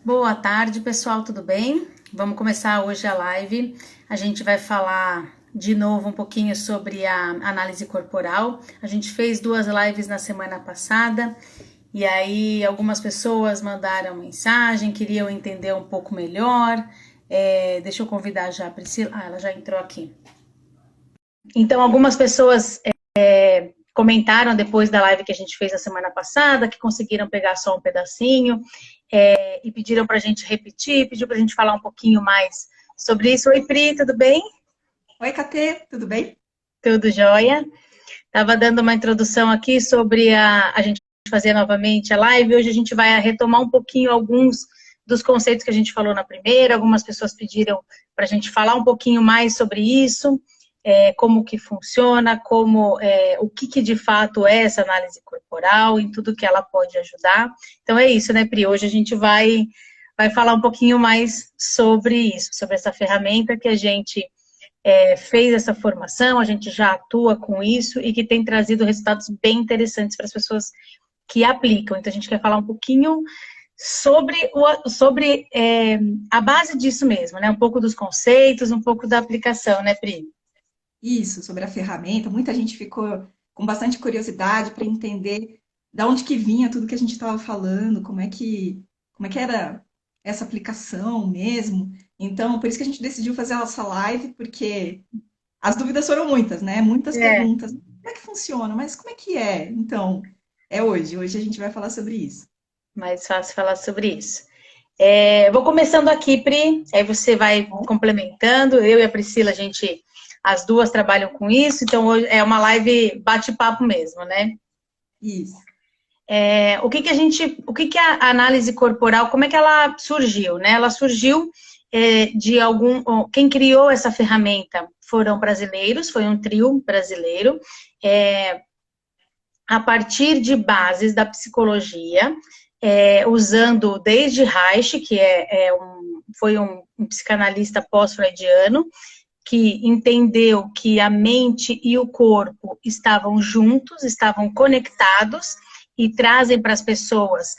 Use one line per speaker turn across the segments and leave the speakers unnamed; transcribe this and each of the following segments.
Boa tarde, pessoal, tudo bem? Vamos começar hoje a live. A gente vai falar de novo um pouquinho sobre a análise corporal. A gente fez duas lives na semana passada e aí algumas pessoas mandaram mensagem, queriam entender um pouco melhor. Deixa eu convidar já a Priscila. Ah, ela já entrou aqui. Então, algumas pessoas comentaram depois da live que a gente fez a semana passada, que conseguiram pegar só um pedacinho, e pediram para a gente repetir, pediu para a gente falar um pouquinho mais sobre isso. Oi, Pri, tudo bem?
Oi, Katê, tudo bem?
Tudo jóia? Estava dando uma introdução aqui sobre a gente fazer novamente a live. Hoje a gente vai retomar um pouquinho alguns dos conceitos que a gente falou na primeira. Algumas pessoas pediram para a gente falar um pouquinho mais sobre isso, como que funciona, o que de fato é essa análise corporal, em tudo que ela pode ajudar. Então é isso, né, Pri? Hoje a gente vai falar um pouquinho mais sobre isso, sobre essa ferramenta que a gente fez essa formação, a gente já atua com isso e que tem trazido resultados bem interessantes para as pessoas que aplicam. Então, a gente quer falar um pouquinho sobre a base disso mesmo, né? Um pouco dos conceitos, um pouco da aplicação, né, Pri?
Isso, sobre a ferramenta. Muita gente ficou com bastante curiosidade para entender da onde que vinha tudo que a gente estava falando, como é que era essa aplicação mesmo. Então, por isso que a gente decidiu fazer essa live, porque as dúvidas foram muitas, né? Muitas
É,
perguntas. Como é que funciona? Mas como é que é? Então, é hoje. Hoje a gente vai falar sobre isso.
mais fácil falar sobre isso. Vou começando aqui, Pri, aí você vai
Bom,
complementando. Eu e a Priscila, as duas trabalham com isso, então hoje é uma live bate-papo mesmo, né?
isso.
O que que a análise corporal, como é que ela surgiu, né? Ela surgiu quem criou essa ferramenta foram brasileiros, foi um trio brasileiro, é, a partir de bases da psicologia, usando desde Reich, foi um psicanalista pós-freudiano, que entendeu que a mente e o corpo estavam juntos, estavam conectados e trazem para as pessoas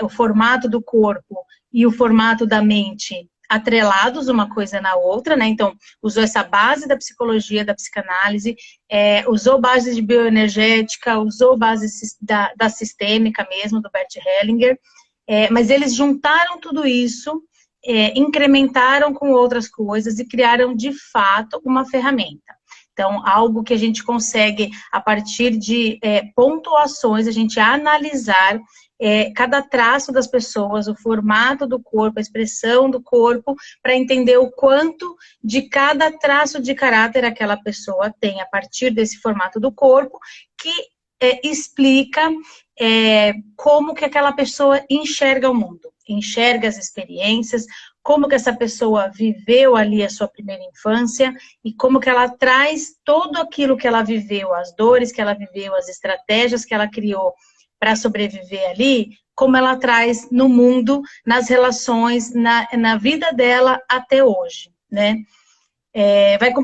o formato do corpo e o formato da mente atrelados uma coisa na outra, né? Então, usou essa base da psicologia, da psicanálise, usou base de bioenergética, usou base da sistêmica mesmo, do Bert Hellinger, mas eles juntaram tudo isso, incrementaram com outras coisas e criaram de fato uma ferramenta. Então, algo que a gente consegue, a partir de pontuações, a gente analisar cada traço das pessoas, o formato do corpo, a expressão do corpo, para entender o quanto de cada traço de caráter aquela pessoa tem a partir desse formato do corpo, que explica como que aquela pessoa enxerga o mundo, enxerga as experiências, como que essa pessoa viveu ali a sua primeira infância e como que ela traz tudo aquilo que ela viveu, as dores que ela viveu, as estratégias que ela criou para sobreviver ali, como ela traz no mundo, nas relações, na vida dela até hoje, né?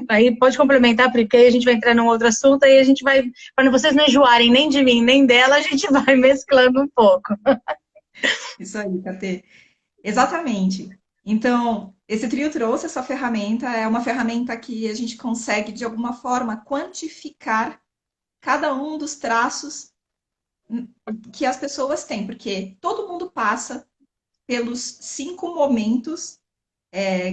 Aí pode complementar, porque aí a gente vai entrar num outro assunto, aí a gente vai, para vocês não enjoarem nem de mim, nem dela, a gente vai mesclando um pouco.
Isso aí, Katê. Exatamente. Então, esse trio trouxe essa ferramenta, é uma ferramenta que a gente consegue, de alguma forma, quantificar cada um dos traços que as pessoas têm, porque todo mundo passa pelos 5 momentos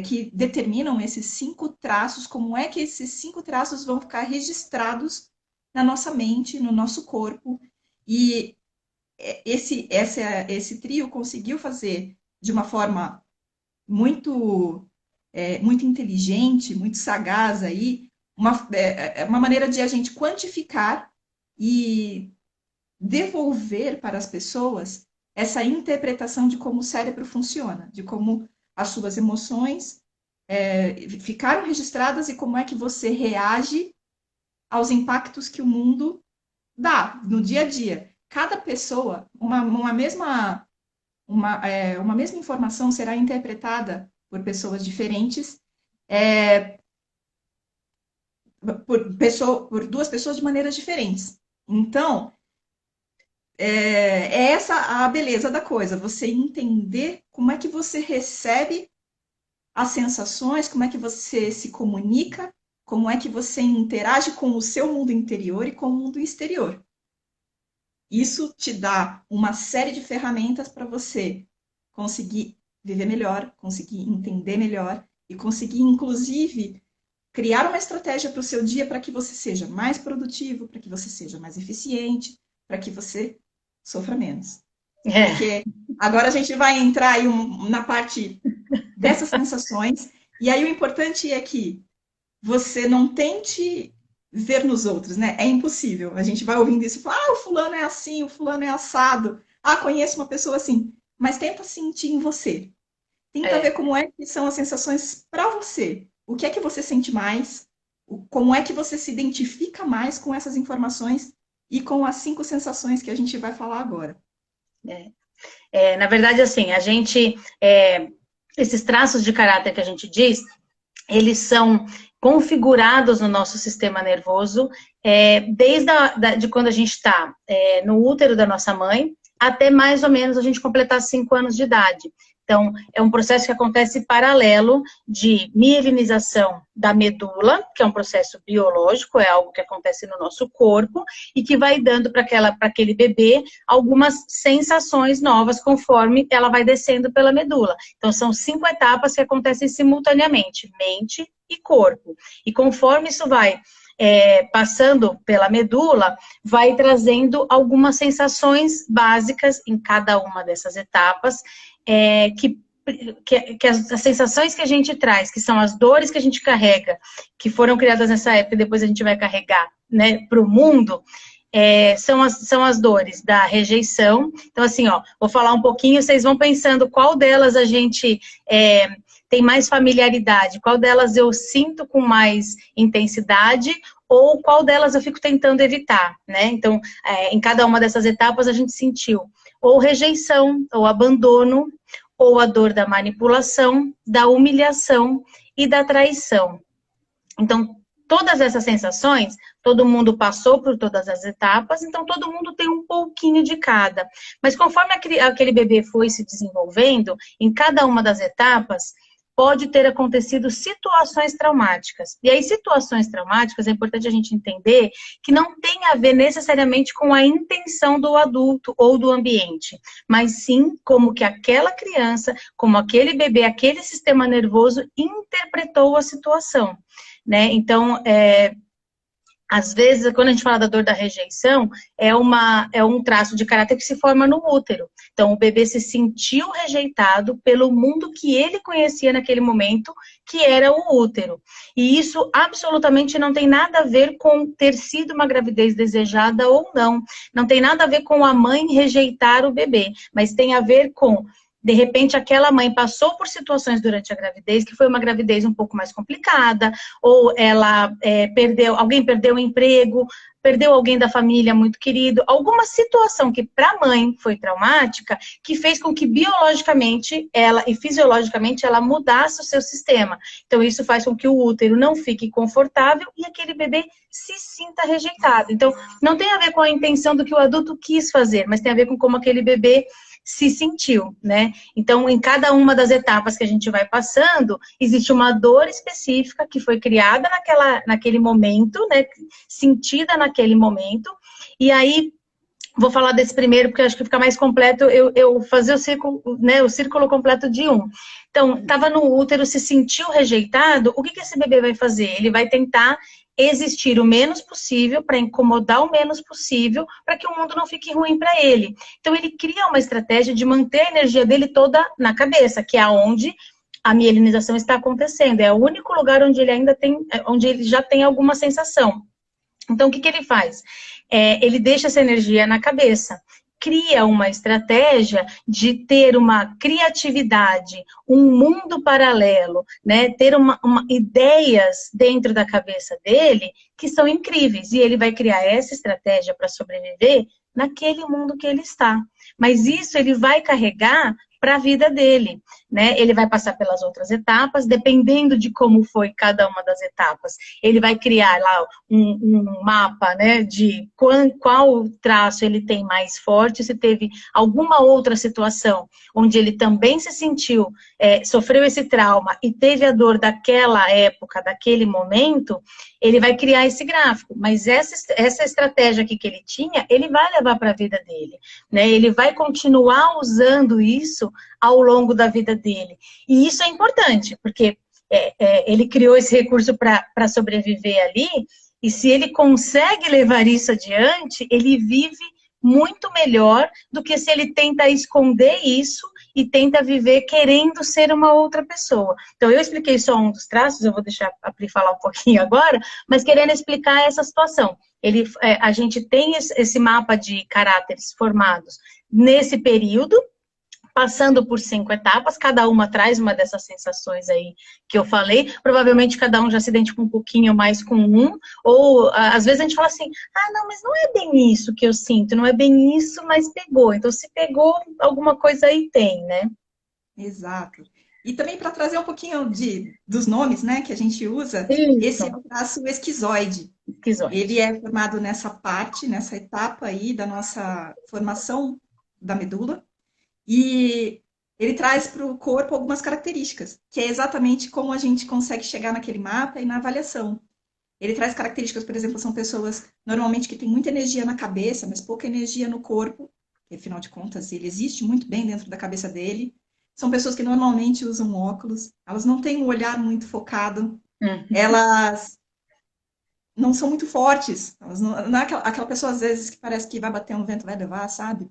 que determinam esses 5 traços, como é que esses 5 traços vão ficar registrados na nossa mente, no nosso corpo, e esse trio conseguiu fazer de uma forma muito inteligente, muito sagaz aí, uma maneira de a gente quantificar e devolver para as pessoas essa interpretação de como o cérebro funciona, de como as suas emoções ficaram registradas e como é que você reage aos impactos que o mundo dá no dia a dia. Cada pessoa, uma mesma informação será interpretada por pessoas diferentes, é, por duas pessoas de maneiras diferentes. Então, é essa a beleza da coisa, você entender como é que você recebe as sensações, como é que você se comunica, como é que você interage com o seu mundo interior e com o mundo exterior. Isso te dá uma série de ferramentas para você conseguir viver melhor, conseguir entender melhor e conseguir, inclusive, criar uma estratégia para o seu dia para que você seja mais produtivo, para que você seja mais eficiente, para que você sofra menos.
É,
Porque agora a gente vai entrar aí na parte dessas sensações, e aí o importante é que você não tente ver nos outros, né? É impossível. A gente vai ouvindo isso e fala, o fulano é assim, o fulano é assado. Ah, conheço uma pessoa assim. Mas tenta sentir em você. Tenta ver
é.
como é que são as sensações para você. O que é que você sente mais? Como é que você se identifica mais com essas informações e com as 5 sensações que a gente vai falar agora.
Na verdade, assim, esses traços de caráter que a gente diz, eles são configurados no nosso sistema nervoso desde de quando a gente está no útero da nossa mãe até mais ou menos a gente completar 5 anos de idade. Então, é um processo que acontece paralelo de mielinização da medula, que é um processo biológico, é algo que acontece no nosso corpo, e que vai dando para aquele bebê algumas sensações novas conforme ela vai descendo pela medula. Então, são 5 etapas que acontecem simultaneamente, mente e corpo. E conforme isso vai passando pela medula, vai trazendo algumas sensações básicas em cada uma dessas etapas, que as sensações que a gente traz, que são as dores que a gente carrega, que foram criadas nessa época e depois a gente vai carregar, né, para o mundo, são as dores da rejeição. Então, assim, ó, vou falar um pouquinho, vocês vão pensando qual delas a gente tem mais familiaridade, qual delas eu sinto com mais intensidade, ou qual delas eu fico tentando evitar, né? Então, em cada uma dessas etapas a gente sentiu ou rejeição, ou abandono, ou a dor da manipulação, da humilhação e da traição. Então, todas essas sensações, todo mundo passou por todas as etapas, então todo mundo tem um pouquinho de cada. Mas conforme aquele bebê foi se desenvolvendo, em cada uma das etapas, pode ter acontecido situações traumáticas. E aí, situações traumáticas, é importante a gente entender que não tem a ver necessariamente com a intenção do adulto ou do ambiente, mas sim como que aquela criança, como aquele bebê, aquele sistema nervoso interpretou a situação, né? Então, às vezes, quando a gente fala da dor da rejeição, é um traço de caráter que se forma no útero. Então, o bebê se sentiu rejeitado pelo mundo que ele conhecia naquele momento, que era o útero. E isso absolutamente não tem nada a ver com ter sido uma gravidez desejada ou não. Não tem nada a ver com a mãe rejeitar o bebê, mas tem a ver com de repente, aquela mãe passou por situações durante a gravidez, que foi uma gravidez um pouco mais complicada, ou ela alguém perdeu o emprego, perdeu alguém da família muito querido, alguma situação que para a mãe foi traumática, que fez com que biologicamente ela e fisiologicamente ela mudasse o seu sistema. Então, isso faz com que o útero não fique confortável e aquele bebê se sinta rejeitado. Então, não tem a ver com a intenção do que o adulto quis fazer, mas tem a ver com como aquele bebê se sentiu, né? Então, em cada uma das etapas que a gente vai passando, existe uma dor específica que foi criada naquele momento, né? Sentida naquele momento. E aí, vou falar desse primeiro, porque acho que fica mais completo eu fazer o círculo completo de um. Então, estava no útero, se sentiu rejeitado, o que esse bebê vai fazer? Ele vai tentar existir o menos possível, para incomodar o menos possível, para que o mundo não fique ruim para ele. Então, ele cria uma estratégia de manter a energia dele toda na cabeça, que é onde a mielinização está acontecendo. É o único lugar onde ele ainda tem, onde ele já tem alguma sensação. Então, o que ele faz? Ele deixa essa energia na cabeça, cria uma estratégia de ter uma criatividade, um mundo paralelo, né? Ter ideias dentro da cabeça dele que são incríveis. E ele vai criar essa estratégia para sobreviver naquele mundo que ele está. Mas isso ele vai carregar para a vida dele, né? Ele vai passar pelas outras etapas, dependendo de como foi cada uma das etapas. Ele vai criar lá um mapa, né, de qual traço ele tem mais forte, se teve alguma outra situação onde ele também se sentiu, sofreu esse trauma e teve a dor daquela época, daquele momento, ele vai criar esse gráfico. Mas essa estratégia aqui que ele tinha, ele vai levar para a vida dele, né? Ele vai continuar usando isso ao longo da vida dele. E isso é importante, porque ele criou esse recurso para sobreviver ali, e se ele consegue levar isso adiante, ele vive muito melhor do que se ele tenta esconder isso e tenta viver querendo ser uma outra pessoa. Então, eu expliquei só um dos traços, eu vou deixar a Pri falar um pouquinho agora, mas querendo explicar essa situação. A gente tem esse mapa de caráteres formados nesse período, passando por 5 etapas, cada uma traz uma dessas sensações aí que eu falei, provavelmente cada um já se identifica um pouquinho mais com um, ou às vezes a gente fala assim, não, mas não é bem isso que eu sinto, não é bem isso, mas pegou. Então, se pegou, alguma coisa aí tem, né?
Exato. E também para trazer um pouquinho dos nomes, né, que a gente usa,
Isso.
esse é o traço esquizoide.
Esquizoide.
Ele é formado nessa parte, nessa etapa aí da nossa formação da medula, e ele traz para o corpo algumas características, que é exatamente como a gente consegue chegar naquele mapa e na avaliação. Ele traz características, por exemplo, são pessoas normalmente que têm muita energia na cabeça, mas pouca energia no corpo, que afinal de contas ele existe muito bem dentro da cabeça dele. São pessoas que normalmente usam óculos, elas não têm um olhar muito focado, elas não são muito fortes, elas não é aquela pessoa às vezes que parece que vai bater um vento, vai levar, sabe?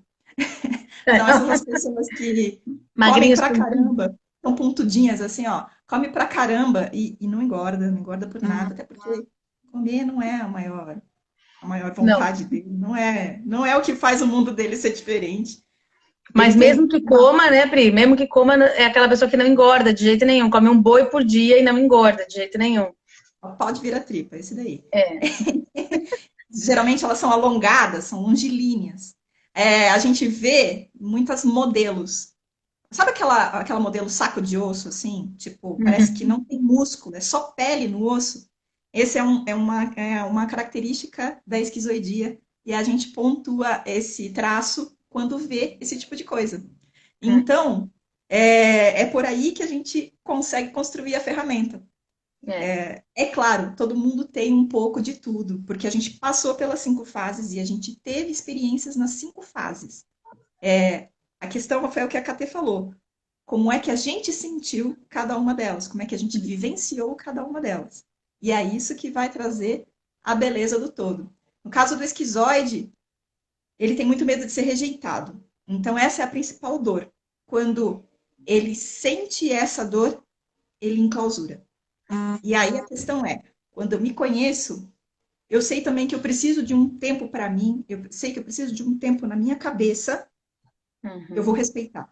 Não, essas são as pessoas que comem pra caramba, são pontudinhas, assim, ó, come pra caramba e não engorda por nada, até porque comer não é a maior vontade dele, não é o que faz o mundo dele ser diferente.
Mas mesmo que coma, né, Pri? Mesmo que coma, é aquela pessoa que não engorda de jeito nenhum, come um boi por dia e não engorda de jeito nenhum.
Pode vir a tripa, esse daí. Geralmente elas são alongadas, são longilíneas. A gente vê muitas modelos. Sabe aquela modelo saco de osso, assim? Tipo, parece que não tem músculo, é só pele no osso. Esse é uma característica da esquizoidia. E a gente pontua esse traço quando vê esse tipo de coisa. Então, é por aí que a gente consegue construir a ferramenta. É claro, todo mundo tem um pouco de tudo, porque a gente passou pelas 5 fases e a gente teve experiências nas 5 fases. A questão foi o que a Katê falou. Como é que a gente sentiu cada uma delas? Como é que a gente vivenciou cada uma delas? E é isso que vai trazer a beleza do todo. No caso do esquizoide, ele tem muito medo de ser rejeitado. Então, essa é a principal dor. Quando ele sente essa dor, ele enclausura. E aí a questão é, quando eu me conheço, eu sei também que eu preciso de um tempo para mim, eu sei que eu preciso de um tempo na minha cabeça, eu vou respeitar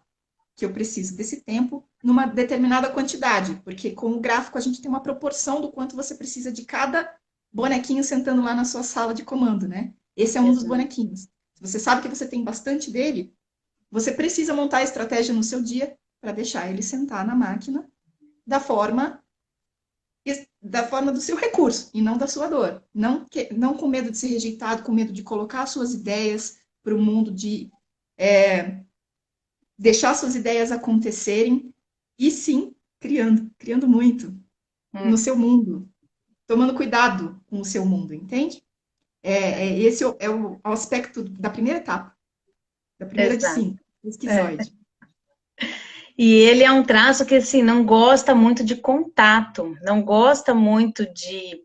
que eu preciso desse tempo numa determinada quantidade, porque com o gráfico a gente tem uma proporção do quanto você precisa de cada bonequinho sentando lá na sua sala de comando, né? Esse é um dos bonequinhos. Se você sabe que você tem bastante dele, você precisa montar a estratégia no seu dia para deixar ele sentar na máquina da forma do seu recurso e não da sua dor. Não com medo de ser rejeitado, com medo de colocar suas ideias para o mundo, de deixar suas ideias acontecerem e sim, criando muito no seu mundo, tomando cuidado com o seu mundo, entende? Esse é o aspecto da primeira etapa, da primeira de 5, esquizoide.
E ele é um traço que, assim, não gosta muito de contato, não gosta muito de...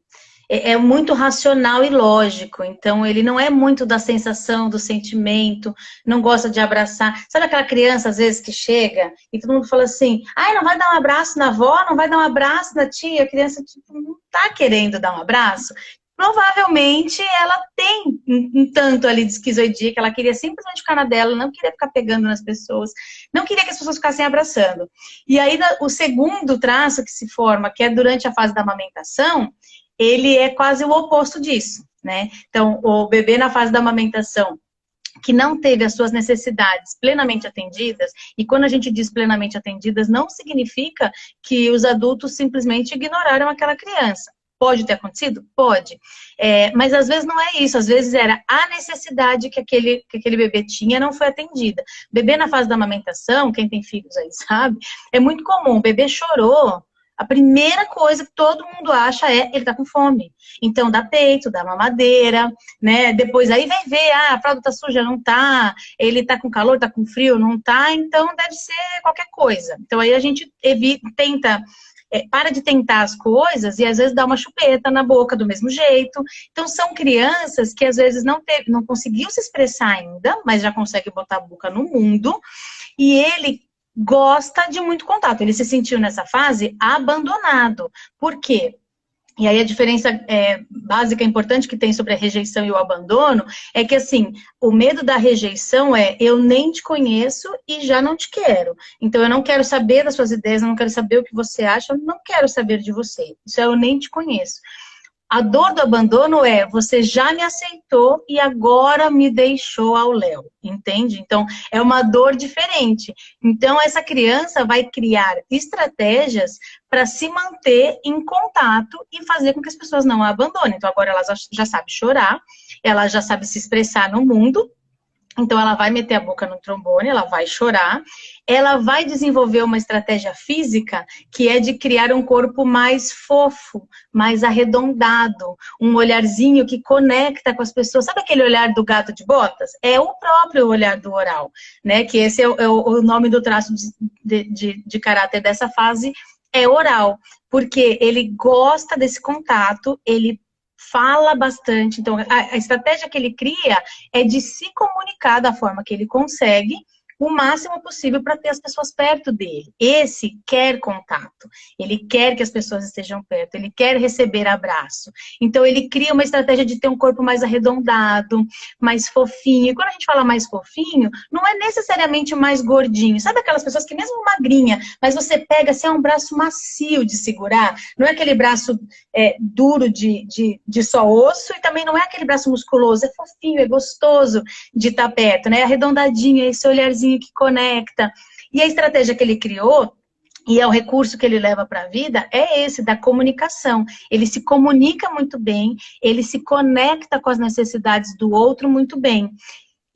É muito racional e lógico, então ele não é muito da sensação, do sentimento, não gosta de abraçar. Sabe aquela criança, às vezes, que chega e todo mundo fala assim, não vai dar um abraço na avó, não vai dar um abraço na tia? A criança, tipo, não tá querendo dar um abraço. Provavelmente ela tem um tanto ali de esquizoidia, que ela queria simplesmente ficar na dela, não queria ficar pegando nas pessoas, não queria que as pessoas ficassem abraçando. E aí o segundo traço que se forma, que é durante a fase da amamentação, ele é quase o oposto disso, né? Então, o bebê na fase da amamentação, que não teve as suas necessidades plenamente atendidas, e quando a gente diz plenamente atendidas, não significa que os adultos simplesmente ignoraram aquela criança. Pode ter acontecido? Pode. Mas às vezes não é isso, às vezes era a necessidade que aquele bebê tinha não foi atendida. Bebê na fase da amamentação, quem tem filhos aí sabe, é muito comum, o bebê chorou, a primeira coisa que todo mundo acha é ele tá com fome. Então dá peito, dá mamadeira, né? Depois aí vai ver, a fralda tá suja, não tá, ele tá com calor, tá com frio, não tá, então deve ser qualquer coisa. Então aí a gente tenta para de tentar as coisas e às vezes dá uma chupeta na boca do mesmo jeito. Então são crianças que às vezes não conseguiu se expressar ainda, mas já consegue botar a boca no mundo, e ele gosta de muito contato. Ele se sentiu nessa fase abandonado. Por quê? E aí a diferença básica, importante que tem sobre a rejeição e o abandono é que, assim, o medo da rejeição é eu nem te conheço e já não te quero. Então eu não quero saber das suas ideias, eu não quero saber o que você acha, eu não quero saber de você. Isso é eu nem te conheço. A dor do abandono é você já me aceitou e agora me deixou ao léu, entende? Então, é uma dor diferente. Então, essa criança vai criar estratégias para se manter em contato e fazer com que as pessoas não a abandonem. Então, agora ela já sabe chorar, ela já sabe se expressar no mundo. Então, ela vai meter a boca no trombone, ela vai chorar, ela vai desenvolver uma estratégia física que é de criar um corpo mais fofo, mais arredondado, um olharzinho que conecta com as pessoas. Sabe aquele olhar do gato de botas? É o próprio olhar do oral, né? Que esse é o nome do traço de caráter dessa fase, é oral, porque ele gosta desse contato, ele fala bastante. Então, a estratégia que ele cria é de se comunicar da forma que ele consegue, o máximo possível para ter as pessoas perto dele. Esse quer contato, ele quer que as pessoas estejam perto, ele quer receber abraço. Então, ele cria uma estratégia de ter um corpo mais arredondado, mais fofinho. E quando a gente fala mais fofinho, não é necessariamente mais gordinho. Sabe aquelas pessoas que mesmo magrinha, mas você pega, assim, é um braço macio de segurar, não é aquele braço duro de só osso, e também não é aquele braço musculoso, é fofinho, é gostoso de estar perto, né? Arredondadinho, esse olharzinho que conecta. E a estratégia que ele criou, e é o recurso que ele leva para a vida, é esse, da comunicação. Ele se comunica muito bem, ele se conecta com as necessidades do outro muito bem.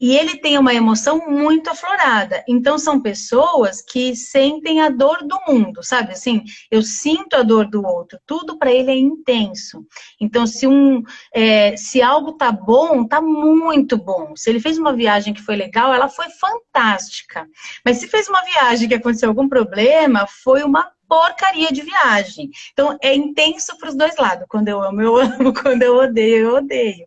E ele tem uma emoção muito aflorada. Então, são pessoas que sentem a dor do mundo, sabe? Assim, eu sinto a dor do outro. Tudo para ele é intenso. Então, se algo tá bom, tá muito bom. Se ele fez uma viagem que foi legal, ela foi fantástica. Mas se fez uma viagem que aconteceu algum problema, foi uma porcaria de viagem. Então, é intenso para os dois lados. Quando eu amo, eu amo. Quando eu odeio, eu odeio.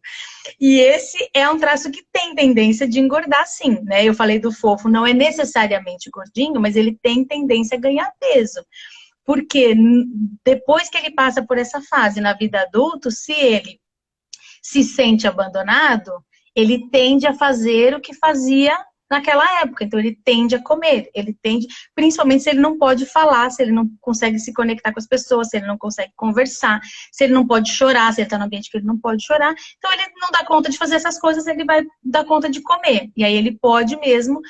E esse é um traço que tem tendência de engordar, sim, né? Eu falei do fofo, não é necessariamente gordinho, mas ele tem tendência a ganhar peso. Porque depois que ele passa por essa fase na vida adulta, se ele se sente abandonado, ele tende a fazer o que fazia naquela época. Então, ele tende a comer, ele tende, principalmente se ele não pode falar, se ele não consegue se conectar com as pessoas, se ele não consegue conversar, se ele não pode chorar, se ele está no ambiente que ele não pode chorar. Então, ele não dá conta de fazer essas coisas, ele vai dar conta de comer. E aí, ele pode mesmo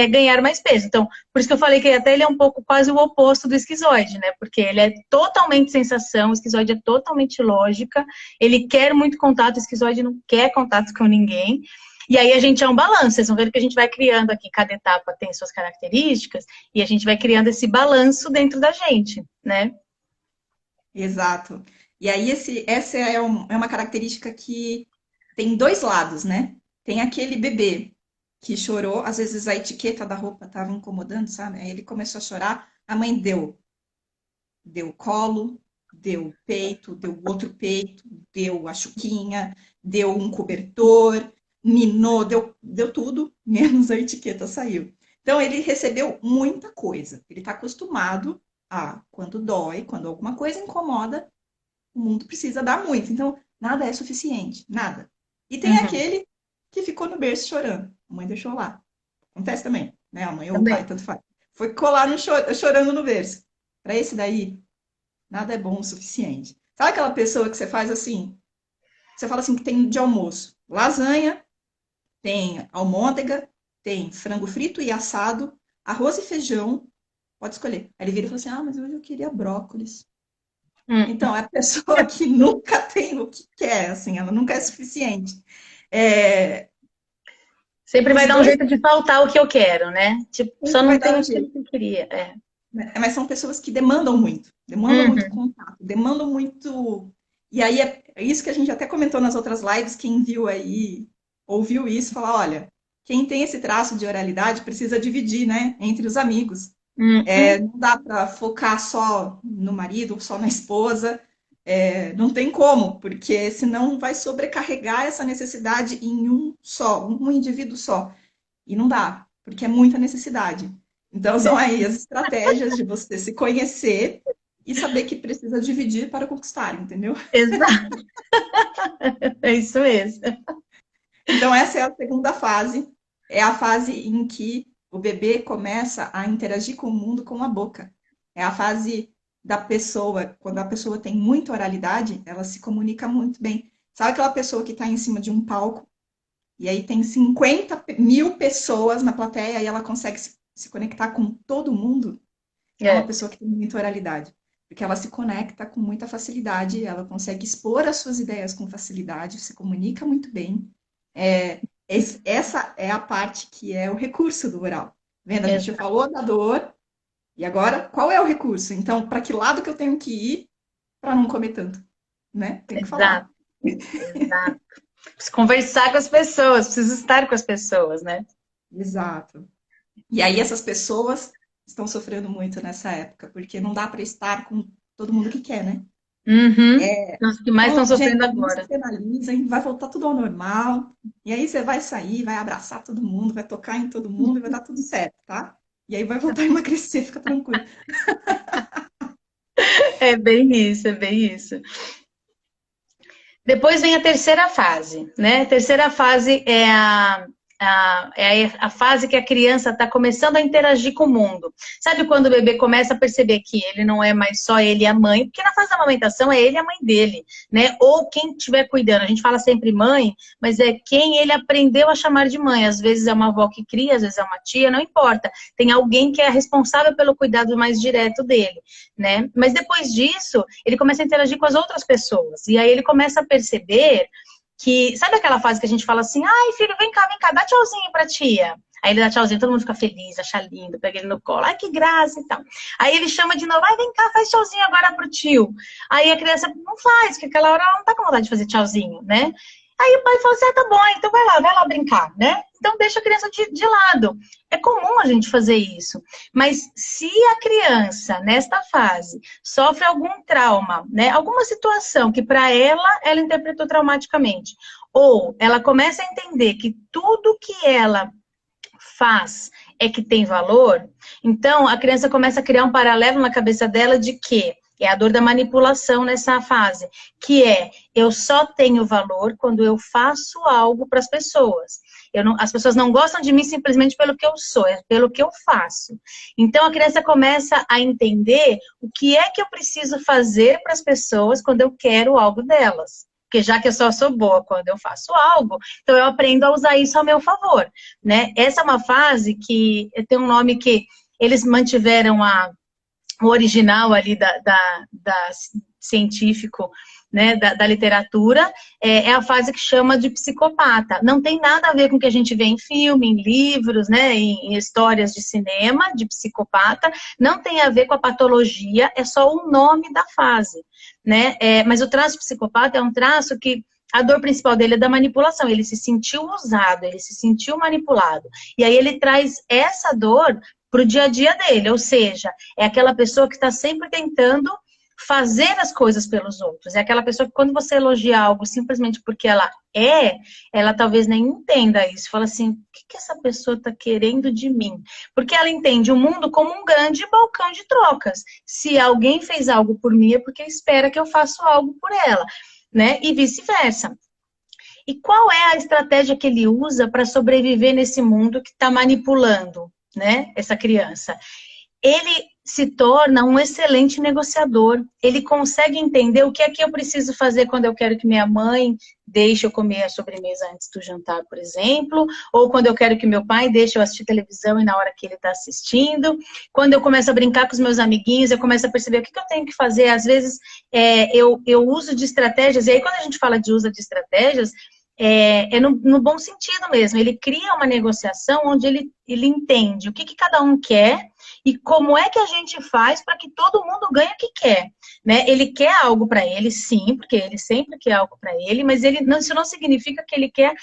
ganhar mais peso. Então, por isso que eu falei que até ele é um pouco quase o oposto do esquizoide, né? Porque ele é totalmente sensação, o esquizoide é totalmente lógica, ele quer muito contato, o esquizoide não quer contato com ninguém. E aí a gente é um balanço, vocês vão ver que a gente vai criando aqui, cada etapa tem suas características, e a gente vai criando esse balanço dentro da gente, né?
Exato. E aí, essa é uma característica que tem dois lados, né? Tem aquele bebê que chorou, às vezes a etiqueta da roupa estava incomodando, sabe? Aí ele começou a chorar, a mãe deu colo, deu peito, deu outro peito, deu a chuquinha, deu um cobertor, minou, deu tudo, menos a etiqueta saiu. Então, ele recebeu muita coisa. Ele está acostumado a, quando dói, quando alguma coisa incomoda, o mundo precisa dar muito. Então, nada é suficiente, nada. E tem aquele que ficou no berço chorando. A mãe deixou lá. Acontece também, né? A mãe ou o pai, tanto faz. Foi colar chorando no berço. Para esse daí, nada é bom o suficiente. Sabe aquela pessoa que você faz assim? Você fala assim que tem de almoço lasanha, tem almôndega, tem frango frito e assado, arroz e feijão, pode escolher. Aí ele vira e fala assim, ah, mas hoje eu queria brócolis. Então, é a pessoa que nunca tem o que quer, assim, ela nunca é suficiente.
Sempre vai
Os
dar um
dois
jeito de faltar o que eu quero, né? Tipo, só
sempre
não
vai dar
tem
um
aquilo
jeito,
que eu queria.
mas são pessoas que demandam muito
Uhum.
contato, demandam muito. E aí é isso que a gente até comentou nas outras lives, quem viu aí, ouviu isso, fala, olha, quem tem esse traço de oralidade precisa dividir, né, entre os amigos.
Uhum.
Não dá para focar só no marido, só na esposa, não tem como, porque senão vai sobrecarregar essa necessidade em um só, um indivíduo só. E não dá, porque é muita necessidade. Então, são aí as estratégias de você se conhecer e saber que precisa dividir para conquistar, entendeu?
Exato, é isso mesmo.
Então, essa é a segunda fase, é a fase em que o bebê começa a interagir com o mundo com a boca. É a fase da pessoa, quando a pessoa tem muita oralidade, ela se comunica muito bem. Sabe aquela pessoa que está em cima de um palco e aí tem 50.000 pessoas na plateia e ela consegue se conectar com todo mundo? É uma
É,
pessoa que tem muita oralidade, porque ela se conecta com muita facilidade, ela consegue expor as suas ideias com facilidade, se comunica muito bem. Essa é a parte que é o recurso do oral. Vendo? A gente
exato,
falou da dor, e agora qual é o recurso? Então, para que lado que eu tenho que ir para não comer tanto? Né? Tenho que falar.
exato, exato. Preciso conversar com as pessoas, preciso estar com as pessoas, né?
Exato. E aí essas pessoas estão sofrendo muito nessa época, porque não dá para estar com todo mundo que quer, né?
Uhum. Os que mais estão
Então,
sofrendo
gente, não se
agora.
penalizem, vai voltar tudo ao normal. E aí você vai sair, vai abraçar todo mundo, vai tocar em todo mundo e vai dar tudo certo, tá? E aí vai voltar a emagrecer, fica tranquilo.
É bem isso, é bem isso. Depois vem a terceira fase, né? A terceira fase é a fase que a criança está começando a interagir com o mundo. Sabe quando o bebê começa a perceber que ele não é mais só ele e a mãe? Porque na fase da amamentação é ele e a mãe dele, né? Ou quem estiver cuidando. A gente fala sempre mãe, mas é quem ele aprendeu a chamar de mãe. Às vezes é uma avó que cria, às vezes é uma tia, não importa. Tem alguém que é responsável pelo cuidado mais direto dele, né? Mas depois disso, ele começa a interagir com as outras pessoas. E aí ele começa a perceber que, sabe aquela fase que a gente fala assim, ai filho, vem cá, dá tchauzinho pra tia. Aí ele dá tchauzinho, todo mundo fica feliz, acha lindo, pega ele no colo, ai que graça e tal. Aí ele chama de novo, ai vem cá, faz tchauzinho agora pro tio. Aí a criança não faz, porque aquela hora ela não tá com vontade de fazer tchauzinho, né? Aí o pai fala assim, ah, tá bom, então vai lá brincar, né? Então deixa a criança de lado. É comum a gente fazer isso. Mas se a criança, nesta fase, sofre algum trauma, né? Alguma situação que para ela interpretou traumaticamente, ou ela começa a entender que tudo que ela faz é que tem valor, então a criança começa a criar um paralelo na cabeça dela de que é a dor da manipulação nessa fase, que é eu só tenho valor quando eu faço algo para as pessoas. As pessoas não gostam de mim simplesmente pelo que eu sou, é pelo que eu faço. Então a criança começa a entender o que é que eu preciso fazer para as pessoas quando eu quero algo delas. Porque já que eu só sou boa quando eu faço algo, então eu aprendo a usar isso ao meu favor, né? Essa é uma fase que tem um nome que eles mantiveram o original ali da científico, né, da literatura, é a fase que chama de psicopata. Não tem nada a ver com o que a gente vê em filme, em livros, né, em histórias de cinema, de psicopata. Não tem a ver com a patologia, é só o nome da fase, né? Mas o traço psicopata é um traço que a dor principal dele é da manipulação. Ele se sentiu usado, ele se sentiu manipulado. E aí ele traz essa dor para o dia a dia dele, ou seja, é aquela pessoa que está sempre tentando fazer as coisas pelos outros. É aquela pessoa que quando você elogia algo simplesmente porque ela talvez nem entenda isso. Fala assim, o que essa pessoa está querendo de mim? Porque ela entende o mundo como um grande balcão de trocas. Se alguém fez algo por mim, é porque espera que eu faça algo por ela, né? E vice-versa. E qual é a estratégia que ele usa para sobreviver nesse mundo que está manipulando, né, essa criança? Ele se torna um excelente negociador. Ele consegue entender o que é que eu preciso fazer quando eu quero que minha mãe deixe eu comer a sobremesa antes do jantar, por exemplo, ou quando eu quero que meu pai deixe eu assistir televisão e na hora que ele está assistindo. Quando eu começo a brincar com os meus amiguinhos, eu começo a perceber o que eu tenho que fazer. Às vezes, eu uso de estratégias, e aí quando a gente fala de uso de estratégias, no bom sentido mesmo. Ele cria uma negociação onde ele entende o que cada um quer e como é que a gente faz para que todo mundo ganhe o que quer, né? Ele quer algo para ele, sim, porque ele sempre quer algo para ele, mas isso não significa que ele quer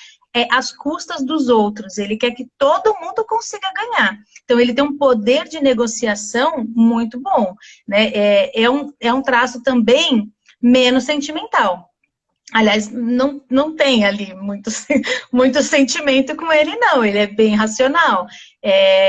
às custas dos outros. Ele quer que todo mundo consiga ganhar. Então, ele tem um poder de negociação muito bom, né? É um traço também menos sentimental. Aliás, não tem ali muito sentimento com ele, não. Ele é bem racional.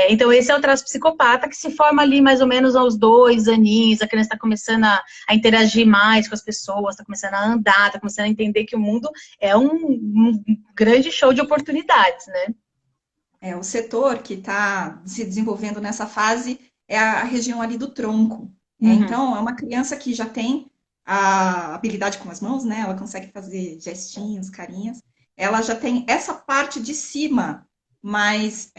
Então, esse é o traço psicopata que se forma ali mais ou menos aos 2 aninhos. A criança está começando a interagir mais com as pessoas, está começando a andar, está começando a entender que o mundo é um grande show de oportunidades, né?
O setor que está se desenvolvendo nessa fase é a região ali do tronco. Então, é uma criança que já tem a habilidade com as mãos, né? Ela consegue fazer gestinhos, carinhas. Ela já tem essa parte de cima mais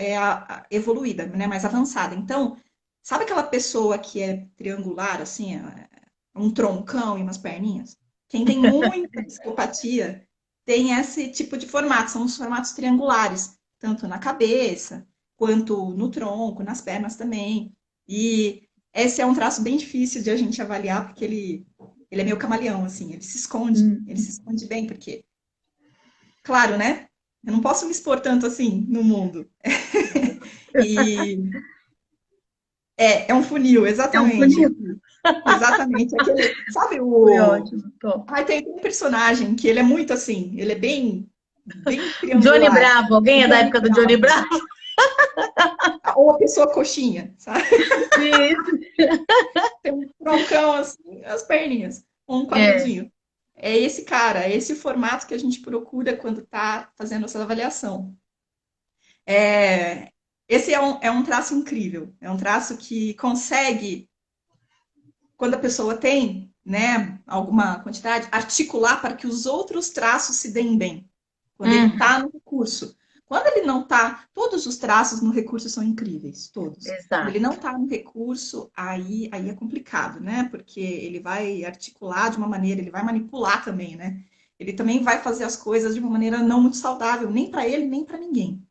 evoluída, né? Mais avançada. Então, sabe aquela pessoa que é triangular, assim, um troncão e umas perninhas? Quem tem muita psicopatia tem esse tipo de formato, são os formatos triangulares, tanto na cabeça, quanto no tronco, nas pernas também. E esse é um traço bem difícil de a gente avaliar, porque ele é meio camaleão, assim, ele se esconde bem, porque, claro, né? Eu não posso me expor tanto assim no mundo. E é um funil, exatamente.
É um funil.
Exatamente. Aquele, sabe
Foi ótimo.
Tem um personagem que ele é muito assim, ele é bem triangular.
Johnny Bravo, alguém é da época do Johnny Bravo?
Ou a pessoa coxinha, sabe?
Isso.
Tem um troncão assim, as perninhas, um quadradinho. É esse cara, é esse formato que a gente procura quando está fazendo essa avaliação. Esse é um traço incrível, é um traço que consegue, quando a pessoa tem, né, alguma quantidade, articular para que os outros traços se deem bem. Quando ele está no recurso. Quando ele não está, todos os traços no recurso são incríveis, todos.
Exato.
Quando ele não está no recurso, aí é complicado, né? Porque ele vai articular de uma maneira, ele vai manipular também, né? Ele também vai fazer as coisas de uma maneira não muito saudável, nem para ele, nem para ninguém.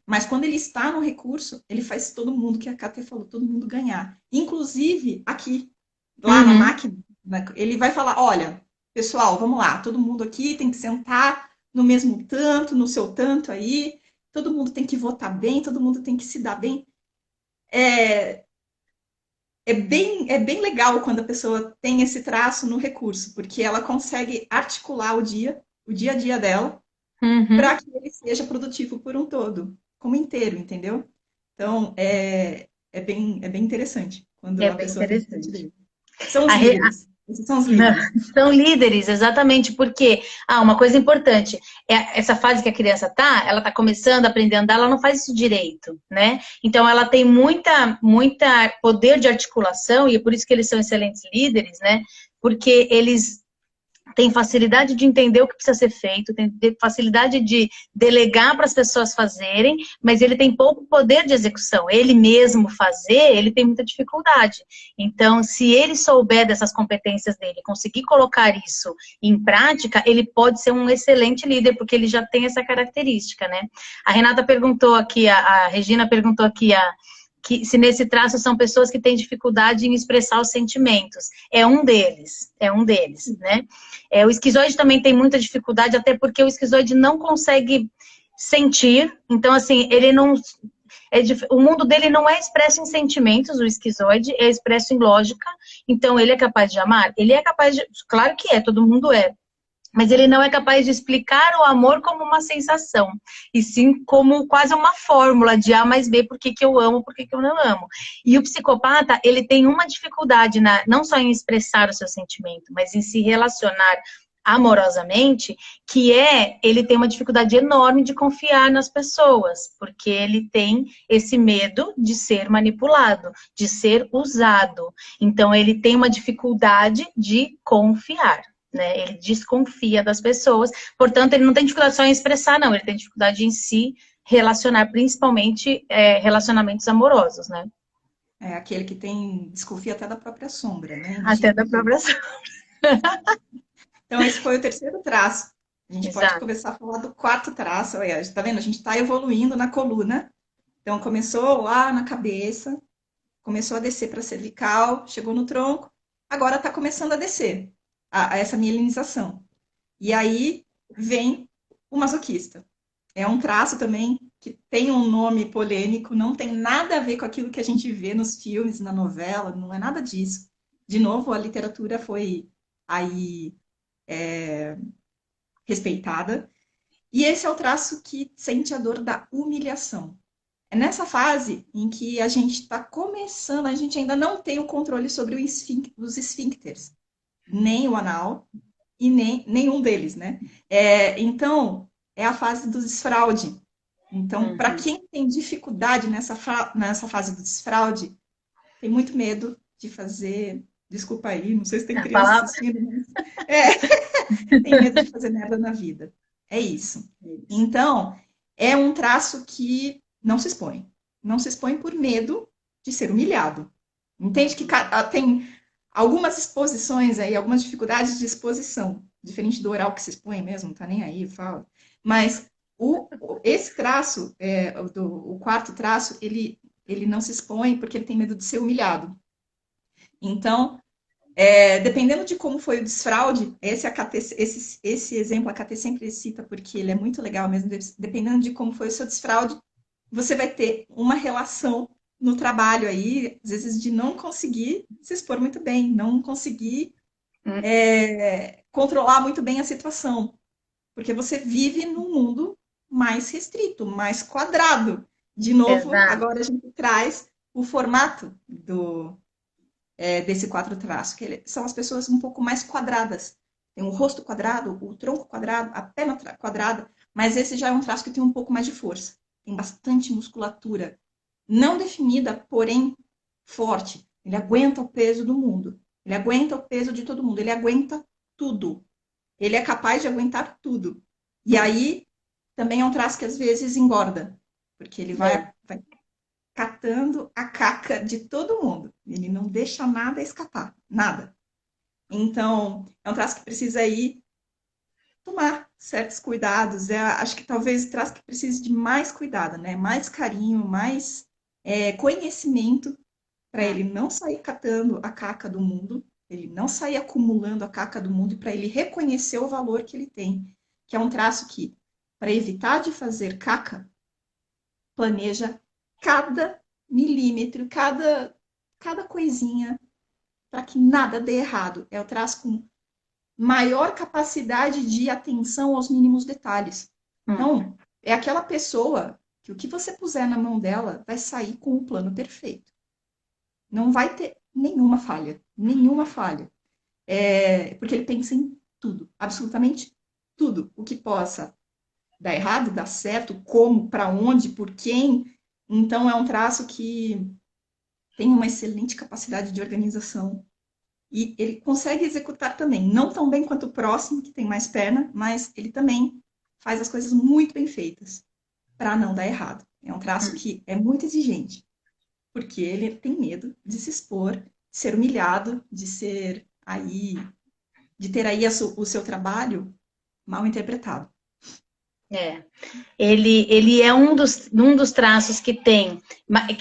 Mas quando ele está no recurso, ele faz todo mundo, que a Katê falou, todo mundo ganhar. Inclusive aqui, lá na máquina, ele vai falar, olha, pessoal, vamos lá, todo mundo aqui tem que sentar no mesmo tanto, no seu tanto aí, todo mundo tem que votar bem, todo mundo tem que se dar bem. É bem legal quando a pessoa tem esse traço no recurso, porque ela consegue articular o dia a dia dela, para que ele seja produtivo por um todo, como inteiro, entendeu? Então, é bem interessante quando a pessoa tem esse dele. São os líderes. Esses são os líderes.
São líderes, exatamente, porque, uma coisa importante, essa fase que a criança ela tá começando a aprender a andar, ela não faz isso direito, né? Então, ela tem muita poder de articulação, e é por isso que eles são excelentes líderes, né? Porque eles têm facilidade de entender o que precisa ser feito, tem facilidade de delegar para as pessoas fazerem, mas ele tem pouco poder de execução. Ele mesmo fazer, ele tem muita dificuldade. Então, se ele souber dessas competências dele, conseguir colocar isso em prática, ele pode ser um excelente líder, porque ele já tem essa característica, né? A Renata perguntou aqui, a Regina perguntou aqui, que se nesse traço são pessoas que têm dificuldade em expressar os sentimentos. É um deles, né? O esquizoide também tem muita dificuldade, até porque o esquizoide não consegue sentir, então, assim, ele não... o mundo dele não é expresso em sentimentos, o esquizoide, é expresso em lógica, então ele é capaz de amar? Ele é capaz de... Claro que é, todo mundo é. Mas ele não é capaz de explicar o amor como uma sensação, e sim como quase uma fórmula de A mais B, por que eu amo, por que eu não amo. E o psicopata, ele tem uma dificuldade, não só em expressar o seu sentimento, mas em se relacionar amorosamente, que ele tem uma dificuldade enorme de confiar nas pessoas, porque ele tem esse medo de ser manipulado, de ser usado. Então, ele tem uma dificuldade de confiar, né? Ele desconfia das pessoas, portanto, ele não tem dificuldade só em expressar, não, ele tem dificuldade em se relacionar, principalmente relacionamentos amorosos, né?
É aquele que tem, desconfia até da própria sombra, né?
Até da
Ingênuo.
própria sombra.
Então, esse foi o terceiro traço. A gente pode
Exato.
começar a falar do quarto traço. Olha, tá vendo? A gente está evoluindo na coluna. Então, começou lá na cabeça, começou a descer para a cervical, chegou no tronco, agora está começando a descer, a essa mielinização. E aí vem o masoquista. É um traço também que tem um nome polêmico, não tem nada a ver com aquilo que a gente vê nos filmes, na novela, não é nada disso. De novo, a literatura foi aí respeitada. E esse é o traço que sente a dor da humilhação. É nessa fase em que a gente está começando, a gente ainda não tem o controle sobre os esfíncteres, nem o anal e nem nenhum deles, né? Então, é a fase do desfraude. Então, para quem tem dificuldade nessa fase do desfraude, tem muito medo de fazer. Desculpa aí, não sei se tem
A
criança
palavra
assistindo, mas tem medo de fazer merda na vida. É isso. Então, é um traço que não se expõe. Não se expõe por medo de ser humilhado. Entende que tem algumas exposições aí, algumas dificuldades de exposição, diferente do oral que se expõe mesmo, não tá nem aí, fala. Mas esse traço, o quarto traço, ele não se expõe porque ele tem medo de ser humilhado. Então, dependendo de como foi o desfraude, esse exemplo a KT sempre cita porque ele é muito legal mesmo, dependendo de como foi o seu desfraude, você vai ter uma relação no trabalho aí, às vezes de não conseguir se expor muito bem, não conseguir controlar muito bem a situação, porque você vive num mundo mais restrito, mais quadrado. De novo,
exato.
agora a gente traz o formato desse quatro traços, que são as pessoas um pouco mais quadradas. Tem o rosto quadrado, o tronco quadrado, a perna quadrada, mas esse já é um traço que tem um pouco mais de força. Tem bastante musculatura. Não definida, porém forte. Ele aguenta o peso do mundo. Ele aguenta o peso de todo mundo. Ele aguenta tudo. Ele é capaz de aguentar tudo. E aí, também é um traço que às vezes engorda. Porque ele vai catando a caca de todo mundo. Ele não deixa nada escapar, nada. Então, é um traço que precisa aí tomar certos cuidados. Acho que talvez o traço que precise de mais cuidado, né? Mais carinho, mais conhecimento para ele não sair catando a caca do mundo, ele não sair acumulando a caca do mundo e para ele reconhecer o valor que ele tem, que é um traço que, para evitar de fazer caca, planeja cada milímetro, cada coisinha, para que nada dê errado. É o traço com maior capacidade de atenção aos mínimos detalhes. Então, é aquela pessoa que o que você puser na mão dela vai sair com o plano perfeito. Não vai ter nenhuma falha, nenhuma falha. Porque ele pensa em tudo, absolutamente tudo. O que possa dar errado, dar certo, como, para onde, por quem. Então, é um traço que tem uma excelente capacidade de organização. E ele consegue executar também, não tão bem quanto o próximo, que tem mais perna, mas ele também faz as coisas muito bem feitas, para não dar errado. É um traço que é muito exigente, porque ele tem medo de se expor, de ser humilhado, de ter aí o seu trabalho mal interpretado.
Ele é um dos traços que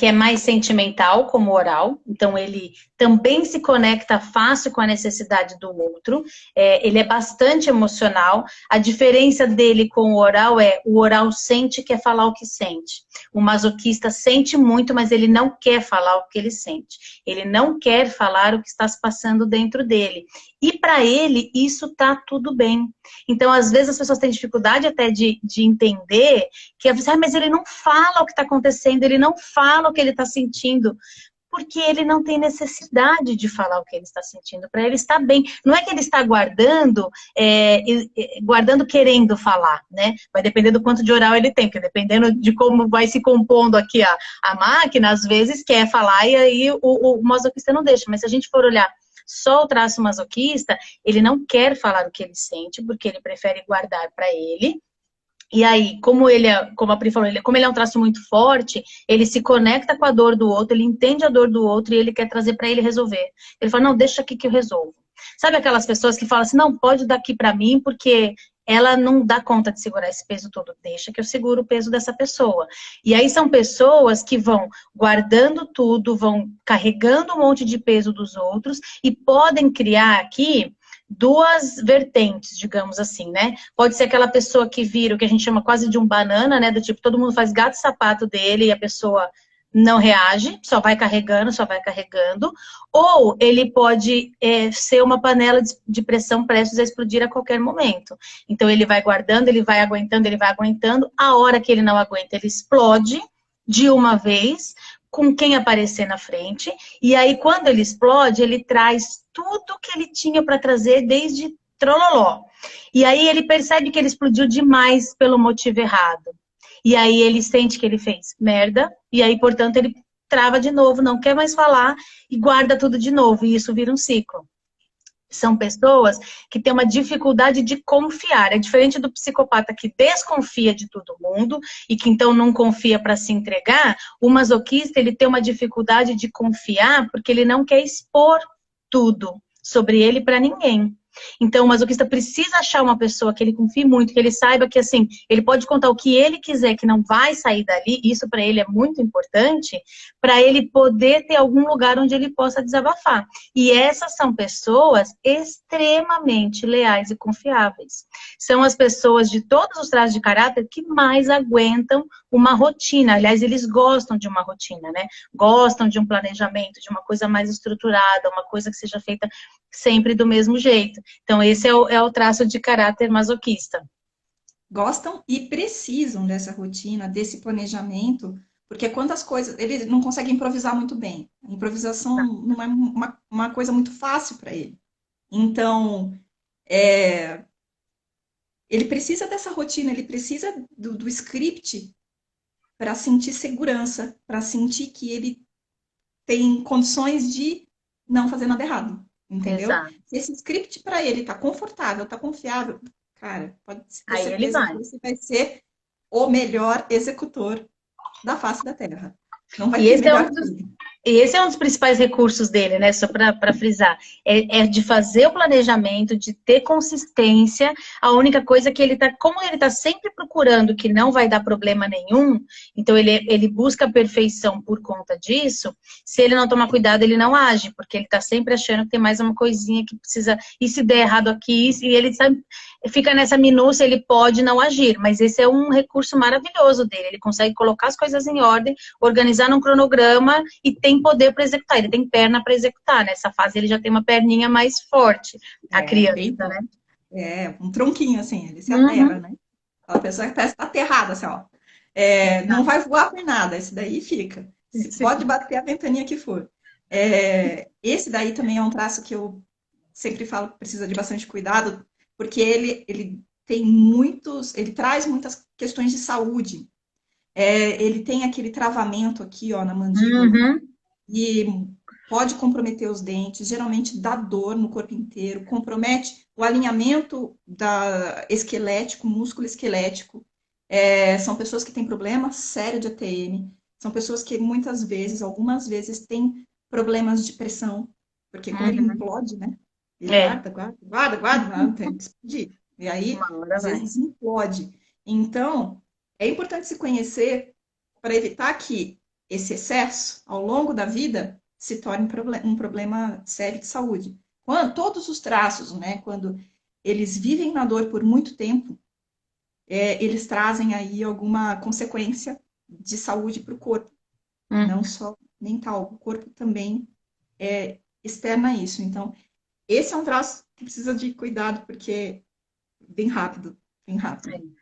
é mais sentimental, como o oral. Então, ele também se conecta fácil com a necessidade do outro. Ele é bastante emocional. A diferença dele com o oral sente e quer falar o que sente. O masoquista sente muito, mas ele não quer falar o que ele sente. Ele não quer falar o que está se passando dentro dele. E para ele, isso tá tudo bem. Então, às vezes, as pessoas têm dificuldade até de entender que mas ele não fala o que está acontecendo, ele não fala o que ele está sentindo. porque ele não tem necessidade de falar o que ele está sentindo, para ele estar bem. Não é que ele está guardando, guardando querendo falar, né? Vai depender do quanto de oral ele tem, porque dependendo de como vai se compondo aqui a máquina, às vezes quer falar e aí o masoquista não deixa. Mas se a gente for olhar só o traço masoquista, ele não quer falar o que ele sente, porque ele prefere guardar para ele. E aí, como a Pri falou, como ele é um traço muito forte, ele se conecta com a dor do outro, ele entende a dor do outro e ele quer trazer para ele resolver. Ele fala, não, deixa aqui que eu resolvo. Sabe aquelas pessoas que falam assim, não, pode dar aqui para mim, porque ela não dá conta de segurar esse peso todo. Deixa que eu seguro o peso dessa pessoa. E aí são pessoas que vão guardando tudo, vão carregando um monte de peso dos outros e podem criar aqui duas vertentes, digamos assim, né? Pode ser aquela pessoa que vira o que a gente chama quase de um banana, né? Do tipo, todo mundo faz gato e sapato dele e a pessoa não reage, só vai carregando, só vai carregando. Ou ele pode ser uma panela de pressão prestes a explodir a qualquer momento. Então ele vai guardando, ele vai aguentando, ele vai aguentando. A hora que ele não aguenta, ele explode de uma vez, com quem aparecer na frente, e aí quando ele explode, ele traz tudo que ele tinha para trazer desde trololó. E aí ele percebe que ele explodiu demais pelo motivo errado. E aí ele sente que ele fez merda, e aí, portanto, ele trava de novo, não quer mais falar e guarda tudo de novo, e isso vira um ciclo. São pessoas que têm uma dificuldade de confiar. É diferente do psicopata que desconfia de todo mundo e que então não confia para se entregar. O masoquista, ele tem uma dificuldade de confiar porque ele não quer expor tudo sobre ele para ninguém. Então, o masoquista precisa achar uma pessoa que ele confie muito, que ele saiba que, assim, ele pode contar o que ele quiser, que não vai sair dali, isso para ele é muito importante, para ele poder ter algum lugar onde ele possa desabafar. E essas são pessoas extremamente leais e confiáveis. São as pessoas de todos os traços de caráter que mais aguentam uma rotina. Aliás, eles gostam de uma rotina, né? Gostam de um planejamento, de uma coisa mais estruturada, uma coisa que seja feita sempre do mesmo jeito. Então, esse é o traço de caráter masoquista.
Gostam e precisam dessa rotina, desse planejamento, porque quantas coisas. Ele não consegue improvisar muito bem. A improvisação não é uma coisa muito fácil para ele. Então, ele precisa dessa rotina, ele precisa do script para sentir segurança, para sentir que ele tem condições de não fazer nada errado. Entendeu?
Exato.
Se esse script para ele tá confortável, tá confiável, cara, pode ter
Aí ele
certeza
vai.
que você vai ser o melhor executor da face da Terra. Não vai
E
ter
esse é
melhor
um dos,
que ele.
E esse é um dos principais recursos dele, né? Só para frisar. É de fazer o planejamento, de ter consistência. A única coisa que ele tá, como ele tá sempre procurando que não vai dar problema nenhum, então ele busca a perfeição por conta disso. Se ele não tomar cuidado, ele não age, porque ele tá sempre achando que tem mais uma coisinha que precisa. E se der errado aqui, e ele sabe, fica nessa minúcia, ele pode não agir. Mas esse é um recurso maravilhoso dele. Ele consegue colocar as coisas em ordem, organizar num cronograma e tem poder para executar, ele tem perna para executar. Nessa fase ele já tem uma perninha mais forte, a criança,
Bem,
né?
um tronquinho assim, ele se aterra, né? A pessoa que está aterrada, assim, ó. Não vai voar por nada, esse daí fica. Pode bater a ventaninha que for. Esse daí também é um traço que eu sempre falo que precisa de bastante cuidado, porque ele tem ele traz muitas questões de saúde. Ele tem aquele travamento aqui, ó, na mandíbula, e pode comprometer os dentes, geralmente dá dor no corpo inteiro, compromete o alinhamento esquelético, músculo esquelético. São pessoas que têm problema sério de ATM, são pessoas que muitas vezes, algumas vezes, têm problemas de pressão, porque como ele implode, né? Ele guarda, tem que explodir. E aí, às vezes, implode. Então, é importante se conhecer para evitar que esse excesso, ao longo da vida, se torne um problema sério de saúde. Todos os traços, né, quando eles vivem na dor por muito tempo, eles trazem aí alguma consequência de saúde para o corpo, não só mental. O corpo também externa isso. Então, esse é um traço que precisa de cuidado, porque é bem rápido, bem rápido.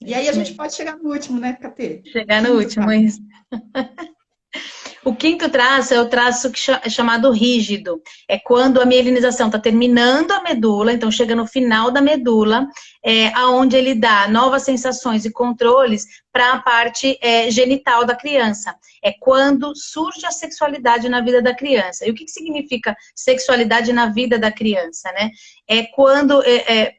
E aí a gente pode chegar no último, né, Catê?
Chegar no último, isso. O quinto traço é o traço que é chamado rígido. É quando a mielinização está terminando a medula, então chega no final da medula, aonde ele dá novas sensações e controles para a parte genital da criança. É quando surge a sexualidade na vida da criança. E o que significa sexualidade na vida da criança, né? É quando,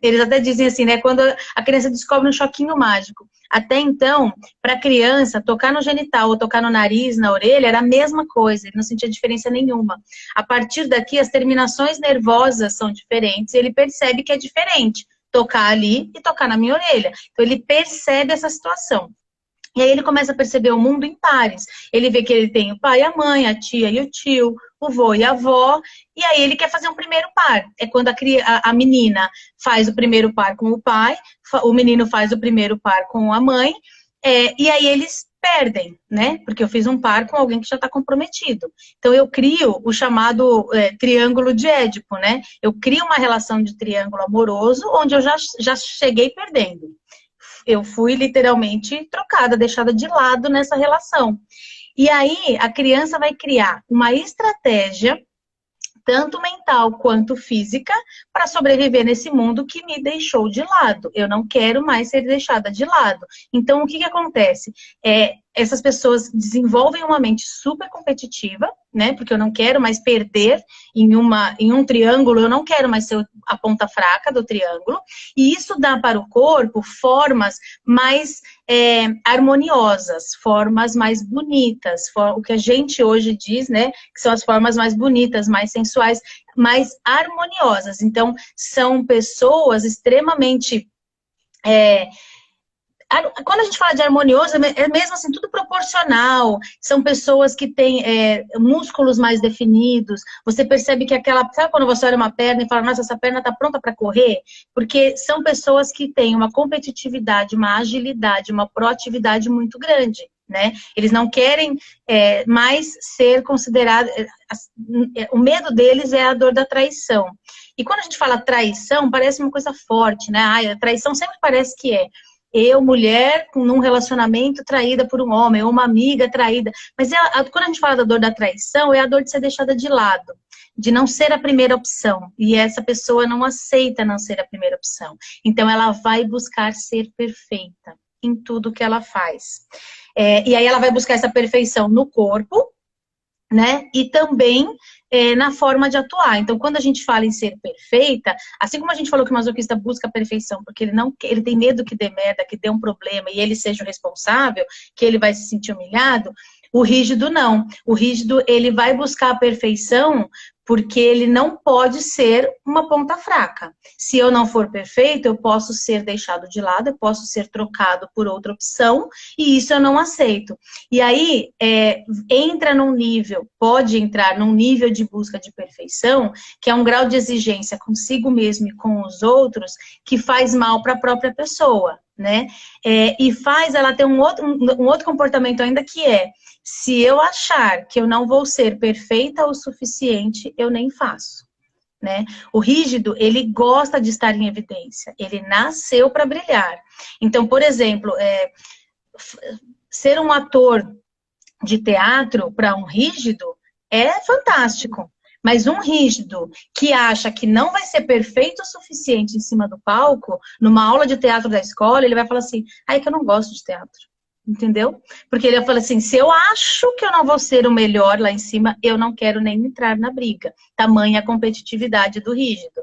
eles até dizem assim, né? Quando a criança descobre um choquinho mágico. Até então, para a criança, tocar no genital ou tocar no nariz, na orelha, era a mesma coisa, ele não sentia diferença nenhuma. A partir daqui, as terminações nervosas são diferentes, e ele percebe que é diferente tocar ali e tocar na minha orelha. Então, ele percebe essa situação. E aí ele começa a perceber o mundo em pares. Ele vê que ele tem o pai e a mãe, a tia e o tio, o vô e a avó, e aí ele quer fazer um primeiro par. É quando a menina faz o primeiro par com o pai, o menino faz o primeiro par com a mãe, e aí eles perdem, né? Porque eu fiz um par com alguém que já está comprometido. Então eu crio o chamado triângulo de Édipo, né? Eu crio uma relação de triângulo amoroso, onde eu já cheguei perdendo. Eu fui literalmente trocada, deixada de lado nessa relação. E aí a criança vai criar uma estratégia, tanto mental quanto física, para sobreviver nesse mundo que me deixou de lado. Eu não quero mais ser deixada de lado. Então, o que acontece? Essas pessoas desenvolvem uma mente super competitiva, né? Porque eu não quero mais perder em um triângulo, eu não quero mais ser a ponta fraca do triângulo. E isso dá para o corpo formas mais harmoniosas, formas mais bonitas, o que a gente hoje diz, né? Que são as formas mais bonitas, mais sensuais, mais harmoniosas. Então, são pessoas extremamente... Quando a gente fala de harmonioso, é mesmo assim, tudo proporcional. São pessoas que têm músculos mais definidos. Você percebe que sabe quando você olha uma perna e fala, nossa, essa perna está pronta para correr? Porque são pessoas que têm uma competitividade, uma agilidade, uma proatividade muito grande, né? Eles não querem mais ser considerados... O medo deles é a dor da traição. E quando a gente fala traição, parece uma coisa forte, né? A traição sempre parece que eu, mulher, num relacionamento traída por um homem, ou uma amiga traída. Mas quando a gente fala da dor da traição, é a dor de ser deixada de lado, de não ser a primeira opção. E essa pessoa não aceita não ser a primeira opção. Então, ela vai buscar ser perfeita em tudo que ela faz. E aí ela vai buscar essa perfeição no corpo, né? E também na forma de atuar. Então, quando a gente fala em ser perfeita, assim como a gente falou que o masoquista busca a perfeição porque ele tem medo que dê merda, que dê um problema e ele seja o responsável, que ele vai se sentir humilhado, o rígido não. O rígido, ele vai buscar a perfeição porque ele não pode ser uma ponta fraca. Se eu não for perfeito, eu posso ser deixado de lado, eu posso ser trocado por outra opção, e isso eu não aceito. E aí, pode entrar num nível de busca de perfeição, que é um grau de exigência consigo mesmo e com os outros, que faz mal para a própria pessoa, né? E faz ela ter um outro comportamento ainda, que se eu achar que eu não vou ser perfeita o suficiente, eu nem faço, né? O rígido, ele gosta de estar em evidência, ele nasceu para brilhar. Então, por exemplo, ser um ator de teatro para um rígido é fantástico. Mas um rígido que acha que não vai ser perfeito o suficiente em cima do palco, numa aula de teatro da escola, ele vai falar assim, que eu não gosto de teatro. Entendeu? Porque ele fala assim, se eu acho que eu não vou ser o melhor lá em cima, eu não quero nem entrar na briga. Tamanha a competitividade do rígido,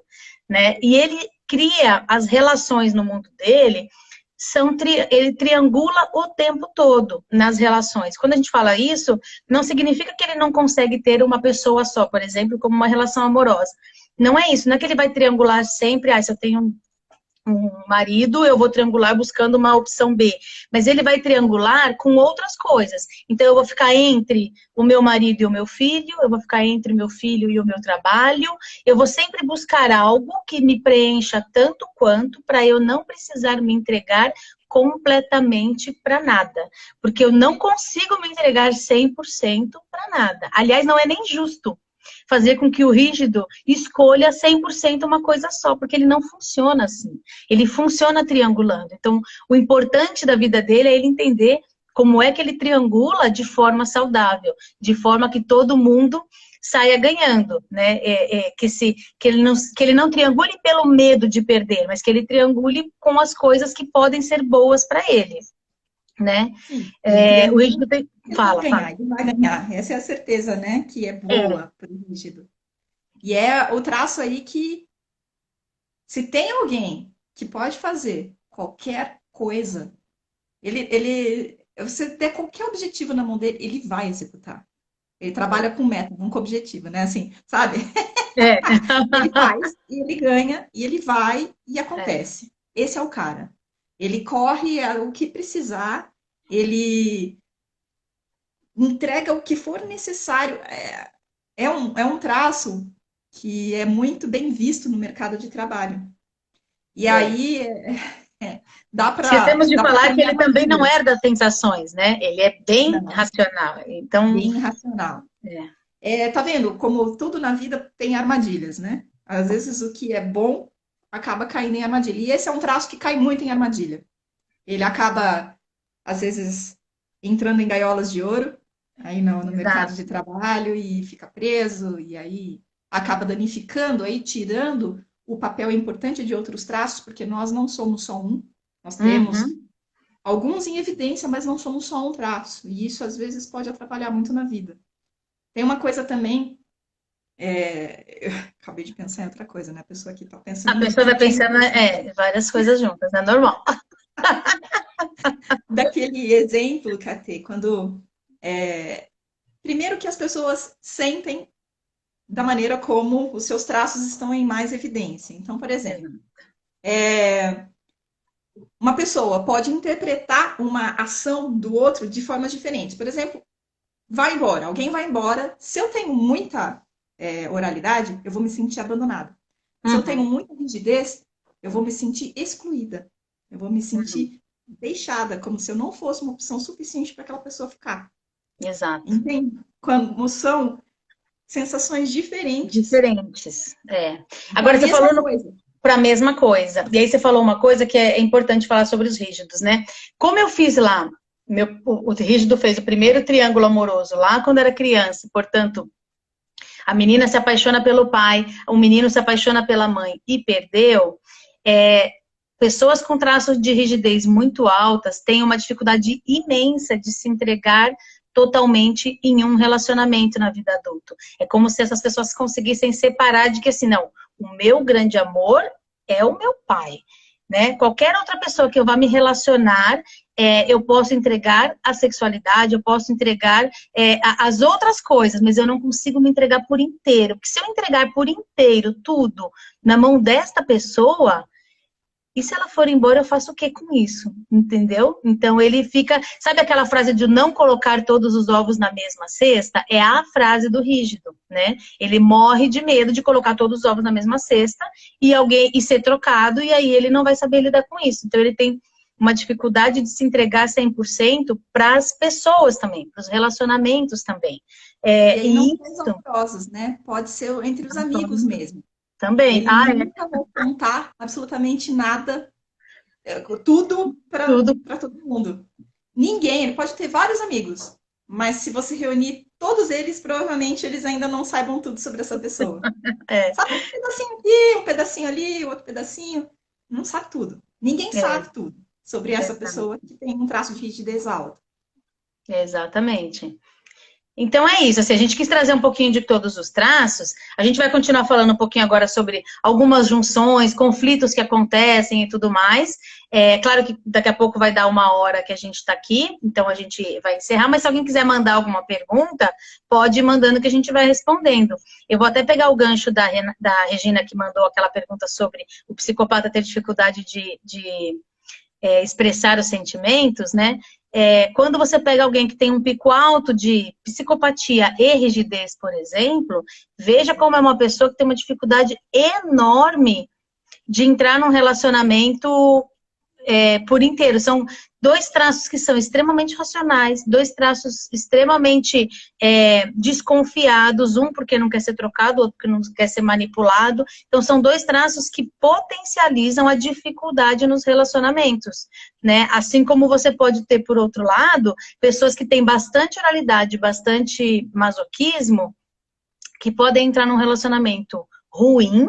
né? E ele cria as relações no mundo dele, ele triangula o tempo todo nas relações. Quando a gente fala isso, não significa que ele não consegue ter uma pessoa só, por exemplo, como uma relação amorosa. Não é isso, não é que ele vai triangular sempre, se eu tenho um marido, eu vou triangular buscando uma opção B. Mas ele vai triangular com outras coisas. Então, eu vou ficar entre o meu marido e o meu filho, eu vou ficar entre o meu filho e o meu trabalho, eu vou sempre buscar algo que me preencha tanto quanto, para eu não precisar me entregar completamente para nada. Porque eu não consigo me entregar 100% para nada. Aliás, não é nem justo fazer com que o rígido escolha 100% uma coisa só, porque ele não funciona assim. Ele funciona triangulando. Então, o importante da vida dele é ele entender como é que ele triangula de forma saudável, de forma que todo mundo saia ganhando, né? Que ele não triangule pelo medo de perder, mas que ele triangule com as coisas que podem ser boas para ele, né?
Sim,
O rígido tem... Fala.
Ele vai ganhar. Essa é a certeza, né? Que é boa para o rígido. E é o traço aí que, se tem alguém que pode fazer qualquer coisa, você der qualquer objetivo na mão dele, ele vai executar. Ele trabalha com método, não com objetivo, né? Assim, sabe? Ele faz, e ele ganha, e ele vai, e acontece. Esse é o cara. Ele corre o que precisar, ele entrega o que for necessário. É um traço que é muito bem visto no mercado de trabalho. E aí dá para.
Esquecemos de falar que ele também não herda sensações, né? Ele é bem racional. Então...
Bem racional. Tá vendo? Como tudo na vida tem armadilhas, né? Às vezes o que é bom acaba caindo em armadilha. E esse é um traço que cai muito em armadilha. Ele acaba, às vezes, entrando em gaiolas de ouro, aí no mercado de trabalho, e fica preso, e aí acaba danificando, aí tirando o papel importante de outros traços, porque nós não somos só um. Nós temos alguns em evidência, mas não somos só um traço. E isso, às vezes, pode atrapalhar muito na vida. Tem uma coisa também, eu acabei de pensar em outra coisa, né? A pessoa aqui está pensando...
A pessoa vai pensando várias coisas juntas, é normal.
Daquele exemplo, Catê, quando... primeiro que as pessoas sentem da maneira como os seus traços estão em mais evidência. Então, por exemplo, uma pessoa pode interpretar uma ação do outro de formas diferentes. Por exemplo, vai embora, alguém vai embora. Se eu tenho muita oralidade, eu vou me sentir abandonada. Se eu tenho muita rigidez, eu vou me sentir excluída. Eu vou me sentir deixada, como se eu não fosse uma opção suficiente para aquela pessoa ficar.
Exato.
Entende? Como são sensações diferentes.
Diferentes, Agora você falou para a mesma coisa. E aí você falou uma coisa que é importante falar sobre os rígidos, né? Como eu fiz lá, o rígido fez o primeiro triângulo amoroso lá quando era criança, portanto, a menina se apaixona pelo pai, o menino se apaixona pela mãe e perdeu, pessoas com traços de rigidez muito altas têm uma dificuldade imensa de se entregar totalmente em um relacionamento na vida adulta. É como se essas pessoas conseguissem separar de que assim, não, o meu grande amor é o meu pai, né? Qualquer outra pessoa que eu vá me relacionar, eu posso entregar a sexualidade, eu posso entregar as outras coisas, mas eu não consigo me entregar por inteiro. Porque se eu entregar por inteiro tudo na mão desta pessoa, e se ela for embora, eu faço o que com isso? Entendeu? Então ele fica... Sabe aquela frase de não colocar todos os ovos na mesma cesta? É a frase do rígido, né? Ele morre de medo de colocar todos os ovos na mesma cesta e ser trocado, e aí ele não vai saber lidar com isso. Então ele tem uma dificuldade de se entregar 100% para as pessoas também, para os relacionamentos também.
E não são amorosos, né? Pode ser entre os amigos mesmo.
Também.
Ele nunca vai contar absolutamente nada, tudo para todo mundo. Ninguém, ele pode ter vários amigos, mas se você reunir todos eles, provavelmente eles ainda não saibam tudo sobre essa pessoa. Sabe um pedacinho aqui, um pedacinho ali, outro pedacinho. Não sabe tudo. Ninguém sabe tudo sobre essa pessoa que tem um traço de rigidez alto.
Exatamente. Então é isso, assim, a gente quis trazer um pouquinho de todos os traços, a gente vai continuar falando um pouquinho agora sobre algumas junções, conflitos que acontecem e tudo mais. Claro que daqui a pouco vai dar 1 hora que a gente está aqui, então a gente vai encerrar, mas se alguém quiser mandar alguma pergunta, pode ir mandando que a gente vai respondendo. Eu vou até pegar o gancho da Regina que mandou aquela pergunta sobre o psicopata ter dificuldade de expressar os sentimentos, né? Quando você pega alguém que tem um pico alto de psicopatia e rigidez, por exemplo, veja como é uma pessoa que tem uma dificuldade enorme de entrar num relacionamento por inteiro. São dois traços que são extremamente racionais, dois traços extremamente desconfiados, um porque não quer ser trocado, outro porque não quer ser manipulado. Então, são dois traços que potencializam a dificuldade nos relacionamentos, né? Assim como você pode ter, por outro lado, pessoas que têm bastante oralidade, bastante masoquismo, que podem entrar num relacionamento ruim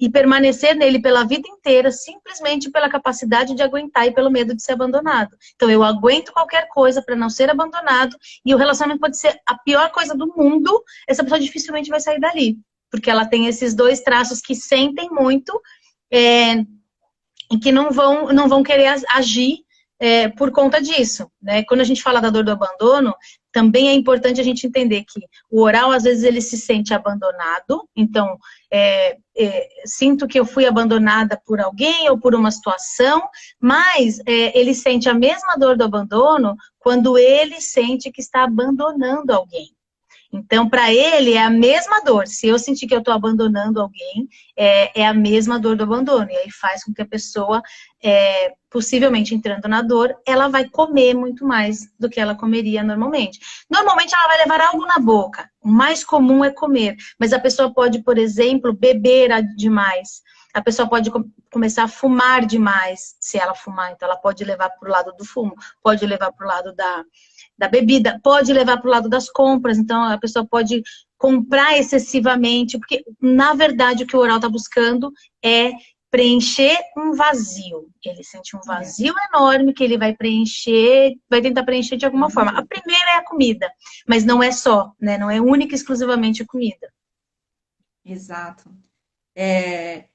e permanecer nele pela vida inteira, simplesmente pela capacidade de aguentar e pelo medo de ser abandonado. Então, eu aguento qualquer coisa para não ser abandonado, e o relacionamento pode ser a pior coisa do mundo, essa pessoa dificilmente vai sair dali, porque ela tem esses dois traços que sentem muito e que não vão querer agir por conta disso, né? Quando a gente fala da dor do abandono, também é importante a gente entender que o oral, às vezes, ele se sente abandonado. Então, sinto que eu fui abandonada por alguém ou por uma situação, mas ele sente a mesma dor do abandono quando ele sente que está abandonando alguém. Então, para ele, é a mesma dor. Se eu sentir que eu estou abandonando alguém, é a mesma dor do abandono. E aí faz com que a pessoa, possivelmente entrando na dor, ela vai comer muito mais do que ela comeria normalmente. Normalmente, ela vai levar algo na boca. O mais comum é comer. Mas a pessoa pode, por exemplo, beber demais. A pessoa pode começar a fumar demais, se ela fumar. Então, ela pode levar para o lado do fumo, pode levar para o lado da bebida, pode levar para o lado das compras. Então, a pessoa pode comprar excessivamente, porque, na verdade, o que o oral está buscando é preencher um vazio. Ele sente um vazio enorme que ele vai preencher, vai tentar preencher de alguma forma. A primeira é a comida, mas não é só, né? Não é única e exclusivamente a comida.
Exato.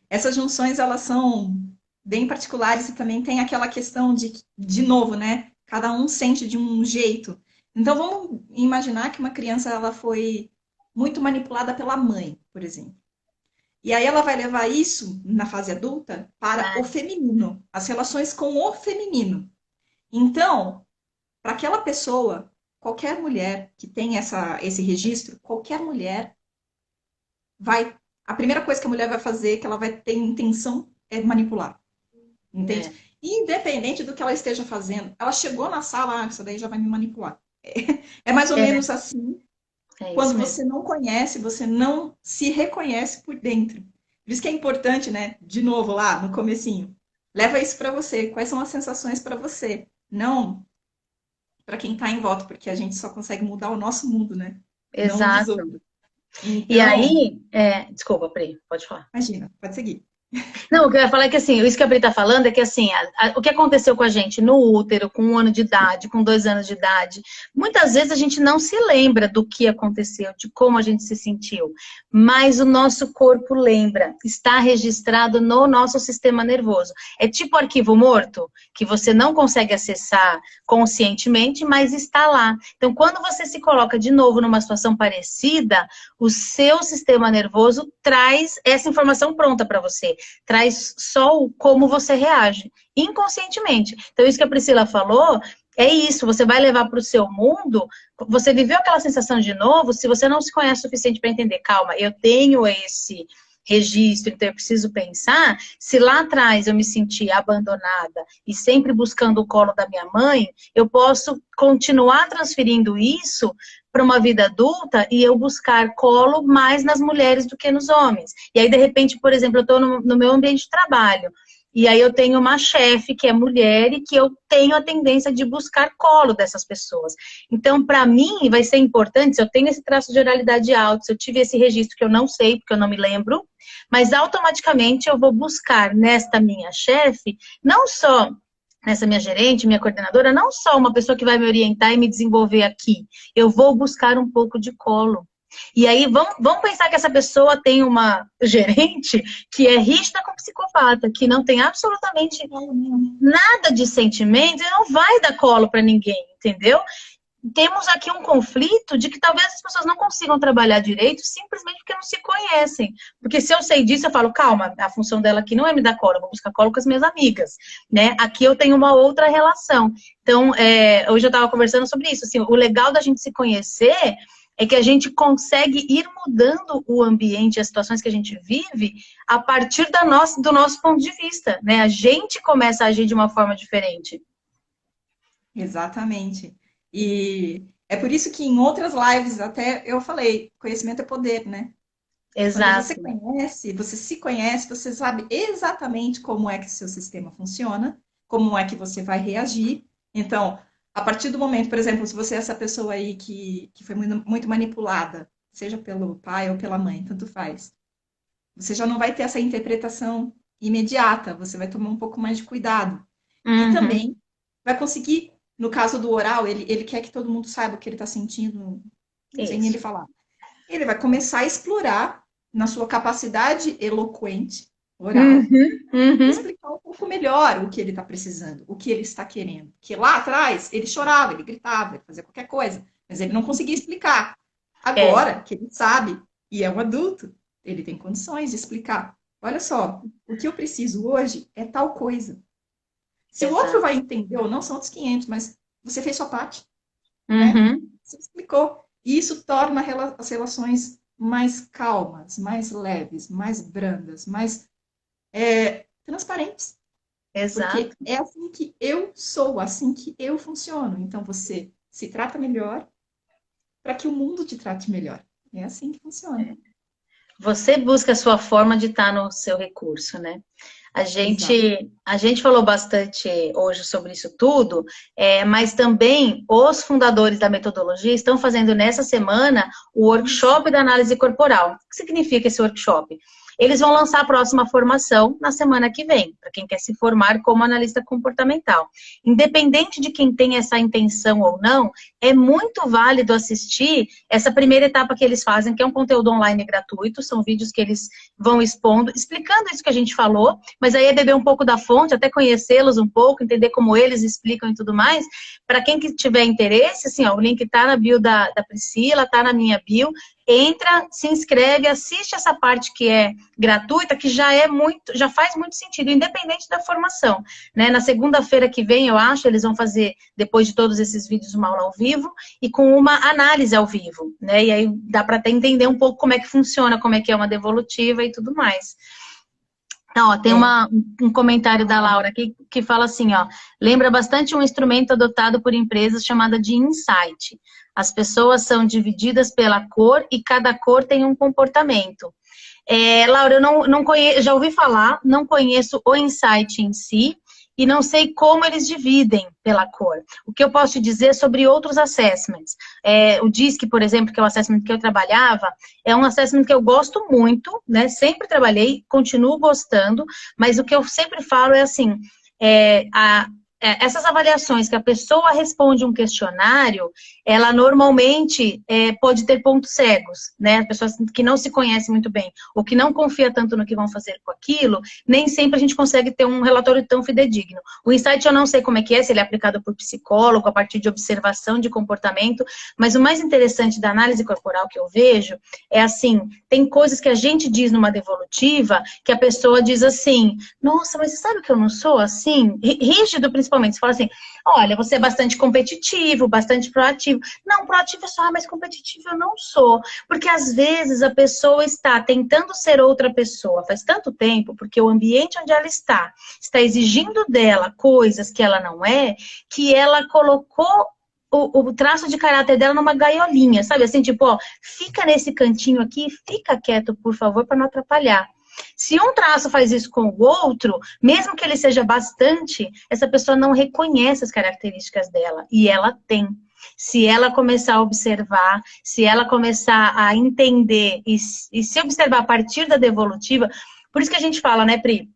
Essas junções, elas são bem particulares e também tem aquela questão de novo, né? Cada um sente de um jeito. Então, vamos imaginar que uma criança ela foi muito manipulada pela mãe, por exemplo. E aí ela vai levar isso, na fase adulta, para o feminino. As relações com o feminino. Então, para aquela pessoa, qualquer mulher que tem esse registro, qualquer mulher vai... A primeira coisa que a mulher vai fazer, que ela vai ter intenção, é manipular. Entende? Independente do que ela esteja fazendo, ela chegou na sala, isso daí já vai me manipular. É mais ou menos assim, quando você não conhece, você não se reconhece por dentro. Por isso que é importante, né? De novo, lá no comecinho, leva isso para você. Quais são as sensações para você? Não para quem está em volta, porque a gente só consegue mudar o nosso mundo, né?
Exato.
Não dos outros. Então,
e aí, desculpa, Pri, pode falar.
Imagina, pode seguir.
Não, o que eu ia falar é que assim, isso que a Pri tá falando é que assim, o que aconteceu com a gente no útero, com 1 ano de idade, com 2 anos de idade, muitas vezes a gente não se lembra do que aconteceu, de como a gente se sentiu, mas o nosso corpo lembra, está registrado no nosso sistema nervoso. É tipo arquivo morto, que você não consegue acessar conscientemente, mas está lá. Então, quando você se coloca de novo numa situação parecida, o seu sistema nervoso traz essa informação pronta para você. Traz só o como você reage, inconscientemente. Então, isso que a Priscila falou, é isso, você vai levar para o seu mundo, você viveu aquela sensação de novo, se você não se conhece o suficiente para entender, calma, eu tenho esse registro, então eu preciso pensar, se lá atrás eu me senti abandonada e sempre buscando o colo da minha mãe, eu posso continuar transferindo isso para uma vida adulta e eu buscar colo mais nas mulheres do que nos homens. E aí, de repente, por exemplo, eu estou no meu ambiente de trabalho, e aí eu tenho uma chefe que é mulher e que eu tenho a tendência de buscar colo dessas pessoas. Então, para mim, vai ser importante, se eu tenho esse traço de oralidade alto, se eu tive esse registro que eu não sei, porque eu não me lembro, mas automaticamente eu vou buscar nesta minha chefe, não só nessa minha gerente, minha coordenadora, não só uma pessoa que vai me orientar e me desenvolver aqui, eu vou buscar um pouco de colo. E aí, vamos pensar que essa pessoa tem uma gerente que é rígida com psicopata, que não tem absolutamente nada de sentimento e não vai dar colo para ninguém, entendeu? Temos aqui um conflito de que talvez as pessoas não consigam trabalhar direito simplesmente porque não se conhecem. Porque se eu sei disso, eu falo, calma, a função dela aqui não é me dar colo, eu vou buscar colo com as minhas amigas, né? Aqui eu tenho uma outra relação. Então, hoje eu estava conversando sobre isso, assim, o legal da gente se conhecer é que a gente consegue ir mudando o ambiente, as situações que a gente vive, a partir do nosso ponto de vista, né? A gente começa a agir de uma forma diferente.
Exatamente. E é por isso que em outras lives até eu falei, conhecimento é poder, né? Quando você
Exato.
conhece, você se conhece, você sabe exatamente como é que seu sistema funciona, como é que você vai reagir. Então, a partir do momento, por exemplo, se você é essa pessoa aí que foi muito manipulada, seja pelo pai ou pela mãe, tanto faz, você já não vai ter essa interpretação imediata, você vai tomar um pouco mais de cuidado. E
Uhum.
também vai conseguir, no caso do oral, ele quer que todo mundo saiba o que ele está sentindo sem ele
Isso.
falar. Ele vai começar a explorar na sua capacidade eloquente, oral,
Uhum. Uhum.
explicar um pouco melhor o que ele está precisando, o que ele está querendo. Que lá atrás ele chorava, ele gritava, ele fazia qualquer coisa, mas ele não conseguia explicar.
É,
Agora que ele sabe e é um adulto, ele tem condições de explicar. Olha só, o que eu preciso hoje é tal coisa. Se o outro vai
exato.
entender ou não, são outros 500, mas você fez sua parte, né?
Uhum.
Você explicou. E isso torna as relações mais calmas, mais leves, mais brandas, mais transparentes. Porque
Exato.
é assim que eu sou, assim que eu funciono. Então você se trata melhor para que o mundo te trate melhor. É assim que funciona.
Você busca a sua forma de estar no seu recurso, né?
Exato.
A gente falou bastante hoje sobre isso tudo, mas também os fundadores da metodologia estão fazendo nessa semana o
Isso.
workshop da análise corporal. O que significa esse workshop? Eles vão lançar a próxima formação na semana que vem, para quem quer se formar como analista comportamental. Independente de quem tem essa intenção ou não, é muito válido assistir essa primeira etapa que eles fazem, que é um conteúdo online gratuito, são vídeos que eles vão expondo, explicando isso que a gente falou, mas aí é beber um pouco da fonte, até conhecê-los um pouco, entender como eles explicam e tudo mais. Para quem que tiver interesse, assim, ó, o link tá na bio da Priscila, tá na minha bio. Entra, se inscreve, assiste essa parte que é gratuita, que já faz muito sentido, independente da formação, né? Na segunda-feira que vem, eu acho, eles vão fazer, depois de todos esses vídeos, uma aula ao vivo e com uma análise ao vivo, né? E aí dá para até entender um pouco como é que funciona, como é que é uma devolutiva e tudo mais. Ó, tem
É,
um comentário da Laura aqui que fala assim, ó, lembra bastante um instrumento adotado por empresas chamada de insight. As pessoas são divididas pela cor e cada cor tem um comportamento. Laura, eu não conheço, já ouvi falar, não conheço o insight em si e não sei como eles dividem pela cor. O que eu posso te dizer sobre outros assessments? O DISC, por exemplo, que é o assessment que eu trabalhava, é um assessment que eu gosto muito, né? Sempre trabalhei, continuo gostando, mas o que eu sempre falo é assim, é, a, essas avaliações que a pessoa responde um questionário, ela normalmente pode ter pontos cegos, né? Pessoas que não se conhecem muito bem, ou que não confia tanto no que vão fazer com aquilo, nem sempre a gente consegue ter um relatório tão fidedigno. O insight eu não sei como é que é, se ele é aplicado por psicólogo, a partir de observação de comportamento, mas o mais interessante da análise corporal que eu vejo é assim, tem coisas que a gente diz numa devolutiva, que a pessoa diz assim, nossa, mas você sabe que eu não sou assim? Rígido, principalmente. Você fala assim, olha, você é bastante competitivo, bastante proativo. Não, proativo é só, mas competitivo eu não sou. Porque às vezes a pessoa está tentando ser outra pessoa faz tanto tempo, porque o ambiente onde ela está exigindo dela coisas que ela não é, que ela colocou o traço de caráter dela numa gaiolinha, sabe? Assim, tipo, ó, fica nesse cantinho aqui, fica quieto, por favor, para não atrapalhar. Se um traço faz isso com o outro, mesmo que ele seja bastante, essa pessoa não reconhece as características dela. E ela tem. Se ela começar a observar, se ela começar a entender e se observar a partir da devolutiva, por isso que a gente fala, né, Pri?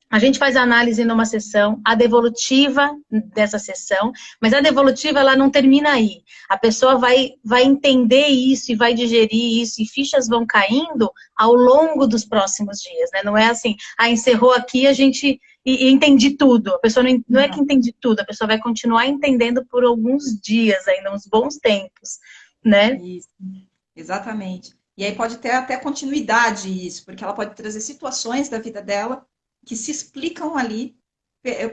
A gente faz a análise numa sessão, a devolutiva dessa sessão, mas a devolutiva ela não termina aí. A pessoa vai entender isso e vai digerir isso, e fichas vão caindo ao longo dos próximos dias, né? Não é assim, encerrou aqui, a gente e entendi tudo. A pessoa não é que
não,
entende tudo, a pessoa vai continuar entendendo por alguns dias ainda, uns bons tempos, né?
isso, exatamente. E aí pode ter até continuidade isso, porque ela pode trazer situações da vida dela que se explicam ali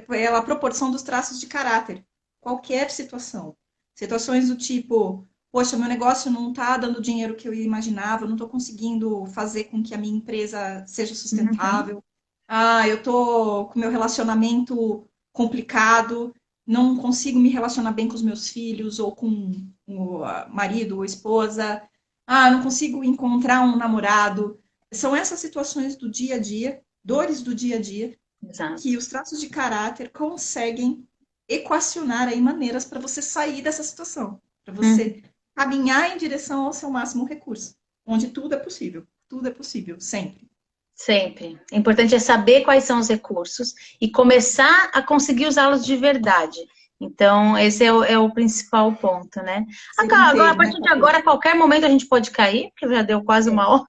pela proporção dos traços de caráter. Qualquer situação. Situações do tipo, poxa, meu negócio não está dando o dinheiro que eu imaginava, eu não estou conseguindo fazer com que a minha empresa seja
Uhum.
sustentável. Ah, eu estou com meu relacionamento complicado, não consigo me relacionar bem com os meus filhos ou com o marido ou esposa. Ah, não consigo encontrar um namorado. São essas situações do dia a dia, dores do dia a dia, que
Exato.
os traços de caráter conseguem equacionar aí maneiras para você sair dessa situação, para
Uhum.
você caminhar em direção ao seu máximo recurso, onde tudo é possível, sempre.
Sempre. O importante é saber quais são os recursos e começar a conseguir usá-los de verdade. Então, esse é o principal ponto, né?
Ser
Agora, a
inteiro, né,
partir de
Catê?
agora, a qualquer momento a gente pode cair, porque já deu quase
É,
uma hora.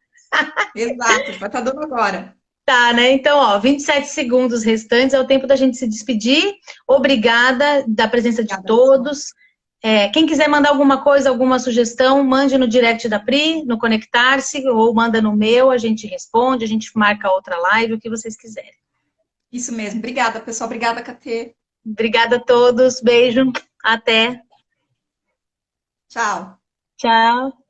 exato, vai estar dando agora.
Tá, né? Então, ó, 27 segundos restantes é o tempo da gente se despedir. Obrigada da presença de
Obrigada, pessoal.
todos. Quem quiser mandar alguma coisa, alguma sugestão, mande no direct da Pri, no Conectar-se, ou manda no meu, a gente responde, a gente marca outra live, o que vocês quiserem.
Isso mesmo. Obrigada, pessoal. Obrigada, Catê.
Obrigada a todos, beijo, até,
Tchau.
tchau.